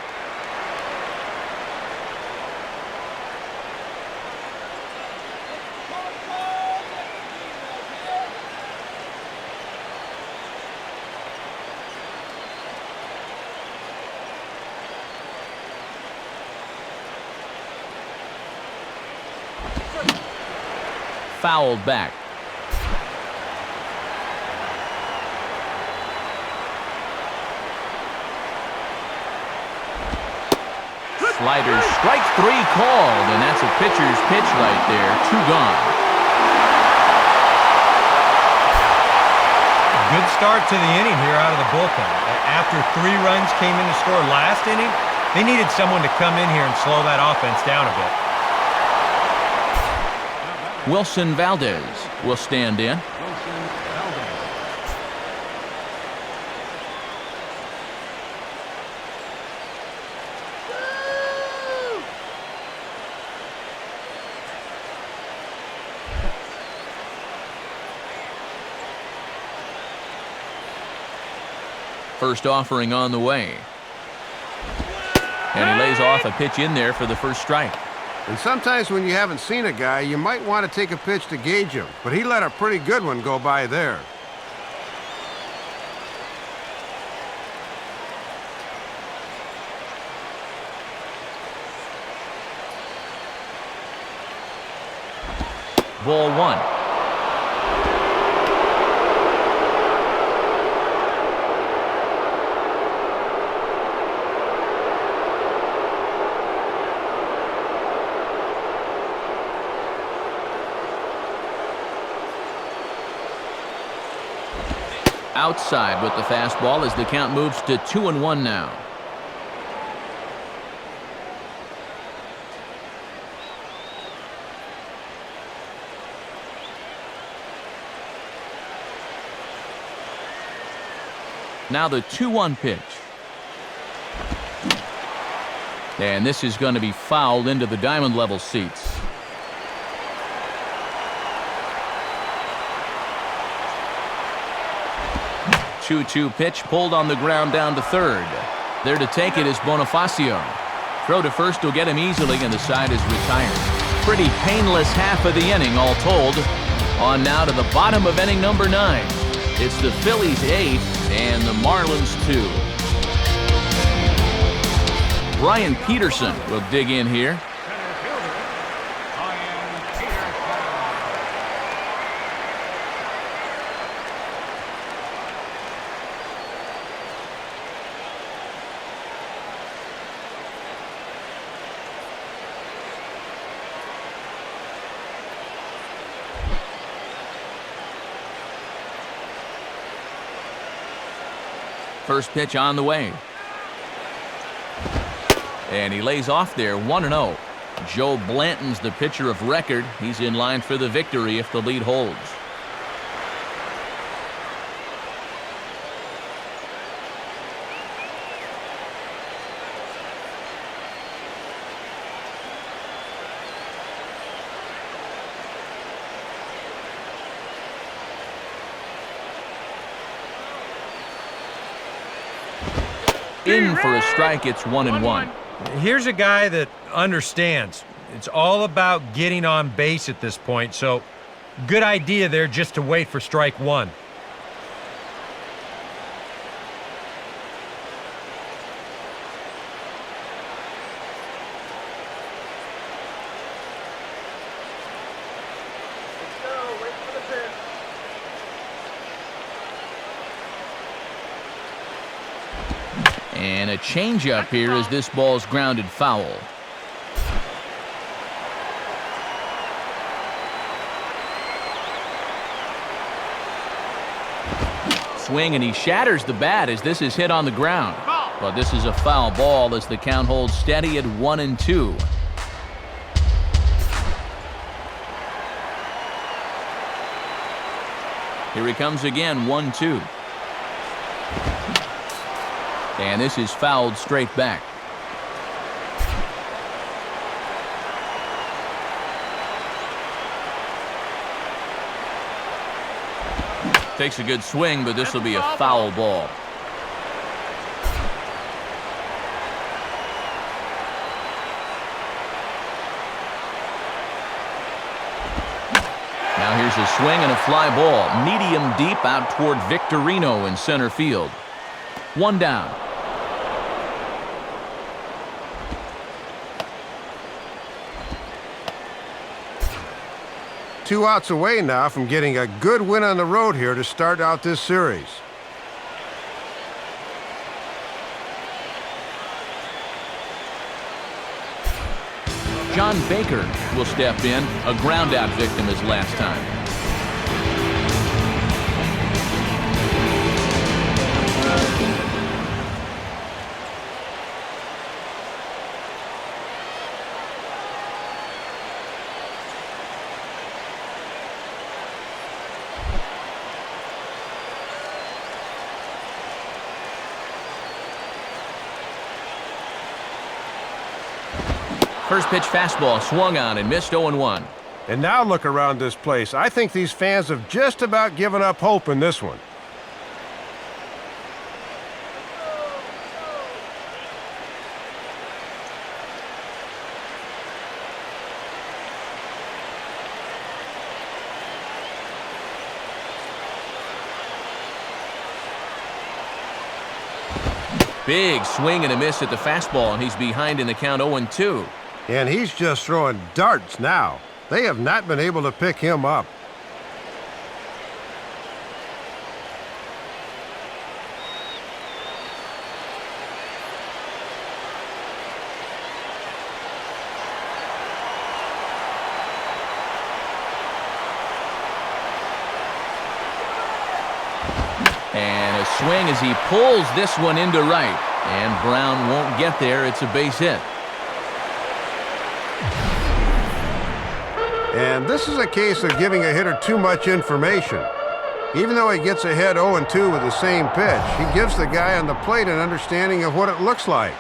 Fouled back. Slider, strike 3 called, and that's a pitcher's pitch right there. 2 gone. Good start to the inning here out of the bullpen. After 3 runs came in to score last inning, they needed someone to come in here and slow that offense down a bit. Wilson Valdez will stand in. First offering on the way. And he lays off a pitch in there for the first strike. And sometimes when you haven't seen a guy, you might want to take a pitch to gauge him. But he let a pretty good one go by there. Ball 1. Outside with the fastball as the count moves to 2-1 now. Now the 2-1 pitch. And this is going to be fouled into the diamond level seats. Two pitch pulled on the ground down to third. There to take it is Bonifacio. Throw to first will get him easily, and the side is retired. Pretty painless half of the inning all told. On now to the bottom of inning number 9. It's the Phillies 8 and the Marlins 2. Brian Peterson will dig in here. First pitch on the way. And he lays off there, 1-0. Joe Blanton's the pitcher of record. He's in line for the victory if the lead holds. In for a strike, it's 1-1. Here's a guy that understands. It's all about getting on base at this point, so good idea there just to wait for strike 1. And a changeup here as this ball's grounded foul. Swing, and he shatters the bat as this is hit on the ground. But this is a foul ball as the count holds steady at 1-2. Here he comes again, 1-2. And this is fouled straight back. Takes a good swing, but this will be a foul ball. Now here's a swing and a fly ball. Medium deep out toward Victorino in center field. 1 down. Two outs away now from getting a good win on the road here to start out this series. John Baker will step in, a ground-out victim his last time. First pitch fastball swung on and missed, 0-1. And now look around this place. I think these fans have just about given up hope in this one. Big swing and a miss at the fastball, and he's behind in the count, 0-2. And he's just throwing darts now. They have not been able to pick him up. And a swing as he pulls this one into right. And Brown won't get there. It's a base hit. And this is a case of giving a hitter too much information. Even though he gets ahead 0-2 with the same pitch, he gives the guy on the plate an understanding of what it looks like.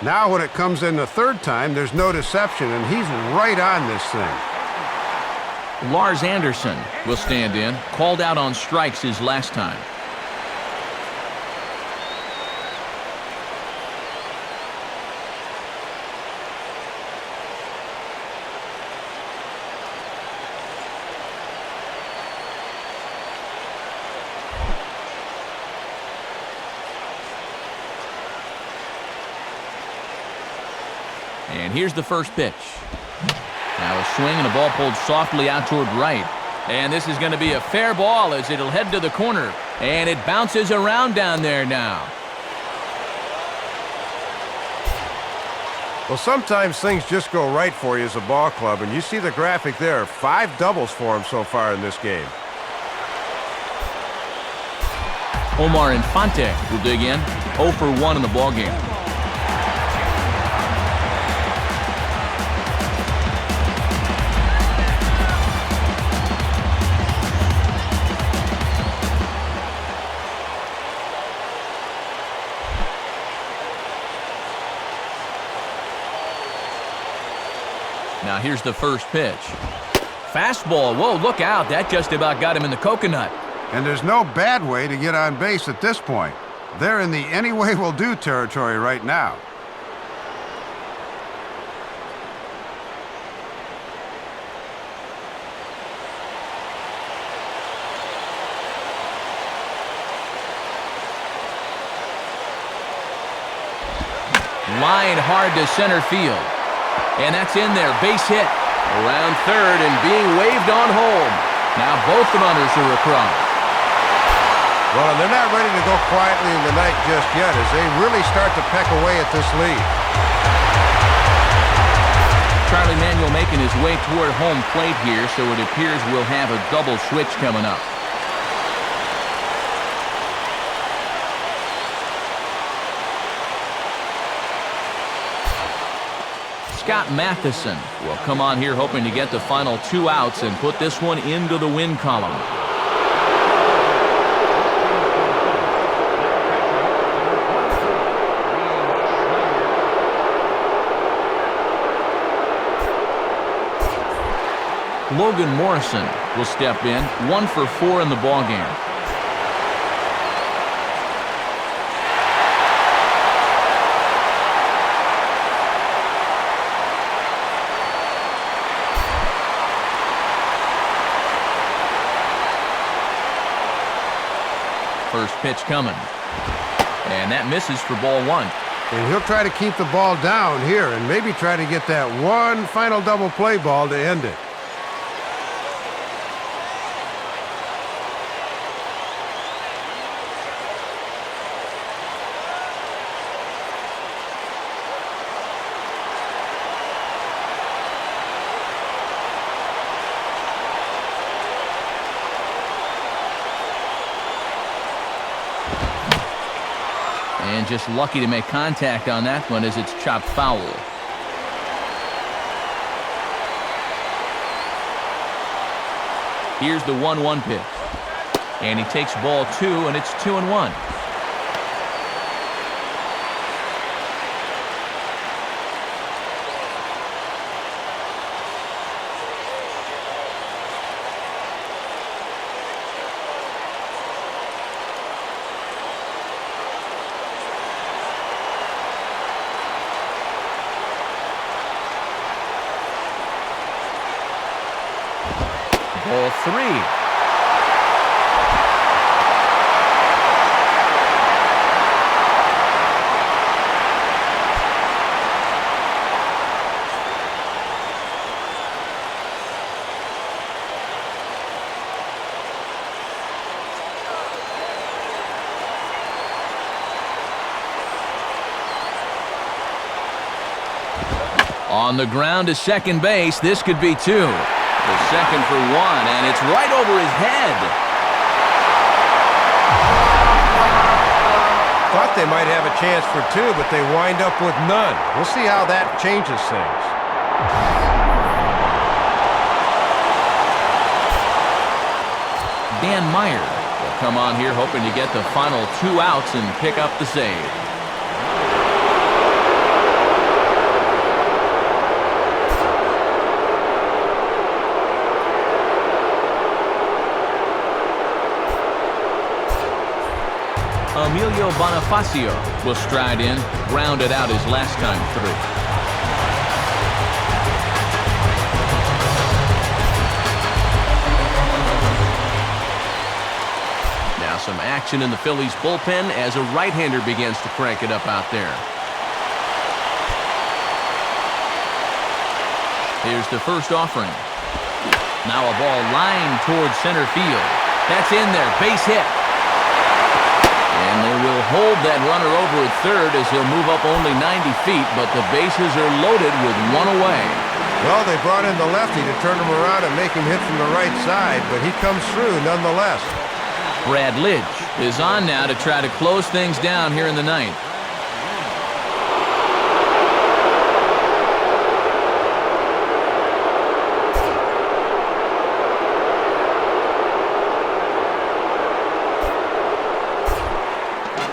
Now when it comes in the third time, there's no deception, and he's right on this thing. Lars Anderson will stand in, called out on strikes his last time. And here's the first pitch. Now a swing and a ball pulled softly out toward right. And this is going to be a fair ball as it'll head to the corner. And it bounces around down there now. Well, sometimes things just go right for you as a ball club, and you see the graphic there. 5 doubles for him so far in this game. Omar Infante will dig in. 0 for 1 in the ballgame. Now here's the first pitch. Fastball. Whoa, look out. That just about got him in the coconut. And there's no bad way to get on base at this point. They're in the any way will do territory right now. Line hard to center field. And that's in there, base hit. Around third and being waved on home. Now both the runners are across. Well, and they're not ready to go quietly in the night just yet as they really start to peck away at this lead. Charlie Manuel making his way toward home plate here, so it appears we'll have a double switch coming up. Scott Matheson will come on here hoping to get the final 2 outs and put this one into the win column. Logan Morrison will step in, 1 for 4 in the ballgame. First pitch coming. And that misses for ball 1. And he'll try to keep the ball down here and maybe try to get that one final double play ball to end it. And just lucky to make contact on that one as it's chopped foul. Here's the 1-1 pitch. And he takes ball 2, and it's 2-1. Ball 3. On the ground to second base, this could be 2. The second for 1, and it's right over his head. Thought they might have a chance for 2, but they wind up with none. We'll see how that changes things. Dan Meyer come on here hoping to get the final 2 outs and pick up the save. Emilio Bonifacio will stride in, grounded out his last time through. Now some action in the Phillies bullpen as a right-hander begins to crank it up out there. Here's the first offering. Now a ball lined towards center field. That's in there, base hit. And they will hold that runner over at third as he'll move up only 90 feet, but the bases are loaded with 1 away. Well, they brought in the lefty to turn him around and make him hit from the right side, but he comes through nonetheless. Brad Lidge is on now to try to close things down here in the ninth.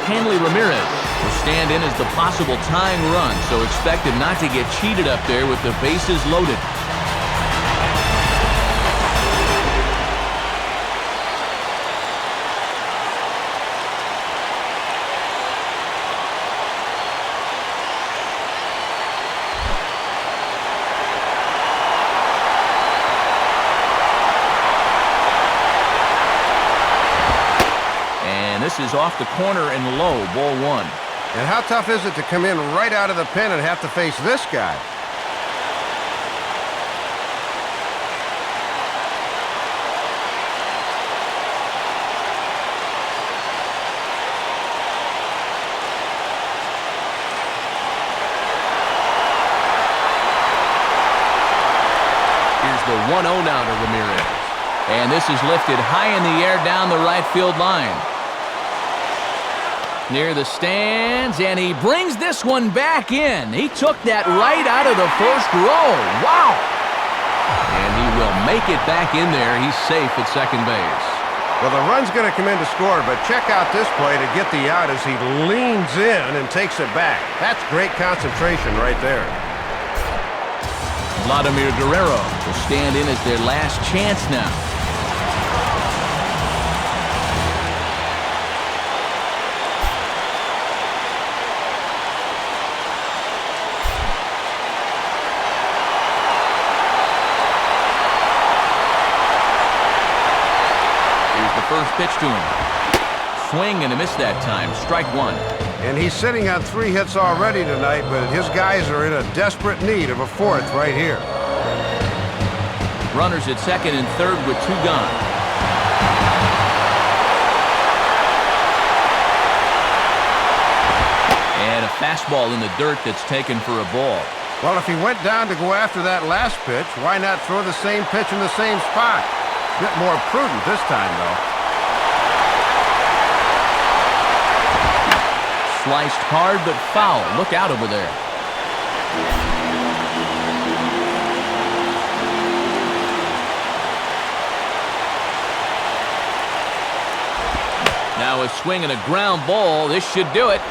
Hanley Ramirez will stand in as the possible tying run, so expected not to get cheated up there with the bases loaded. This is off the corner and low, ball 1. And how tough is it to come in right out of the pen and have to face this guy? Here's the 1-0 now to Ramirez. And this is lifted high in the air down the right field line. Near the stands, and he brings this one back in. He took that right out of the first row. Wow! And he will make it back in there. He's safe at second base. Well, the run's going to come in to score, but check out this play to get the out as he leans in and takes it back. That's great concentration right there. Vladimir Guerrero will stand in as their last chance now. First pitch to him. Swing and a miss that time. Strike 1. And he's sitting on 3 hits already tonight, but his guys are in a desperate need of a 4th right here. Runners at second and third with 2 gone. And a fastball in the dirt that's taken for a ball. Well, if he went down to go after that last pitch, why not throw the same pitch in the same spot? A bit more prudent this time, though. Sliced hard but foul. Look out over there. Now a swing and a ground ball. This should do it.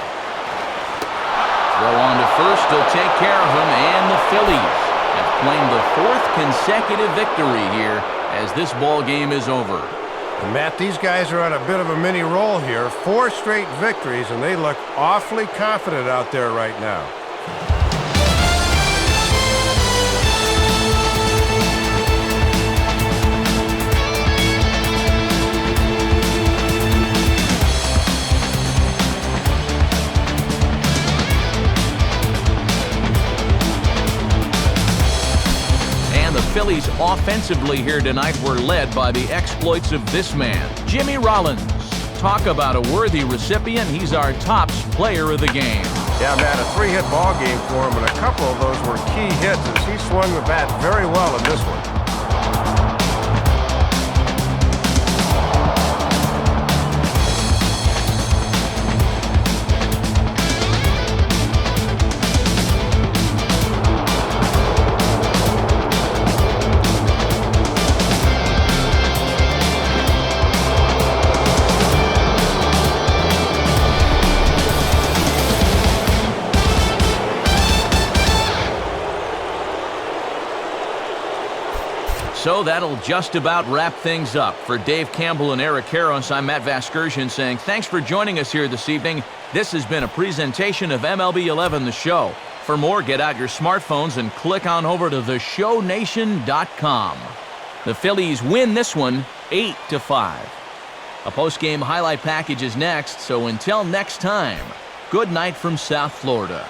Throw on to first. He'll take care of him. And the Phillies have claimed the 4th consecutive victory here as this ball game is over. And Matt, these guys are on a bit of a mini roll here. 4 straight victories, and they look awfully confident out there right now. Phillies offensively here tonight were led by the exploits of this man, Jimmy Rollins. Talk about a worthy recipient. He's our tops player of the game. Yeah, man, a 3-hit ball game for him, and a couple of those were key hits as he swung the bat very well in this one. So that'll just about wrap things up. For Dave Campbell and Eric Harris, I'm Matt Vasgersian saying thanks for joining us here this evening. This has been a presentation of MLB 11 The Show. For more, get out your smartphones and click on over to theshownation.com. The Phillies win this one 8-5. A post-game highlight package is next, so until next time, good night from South Florida.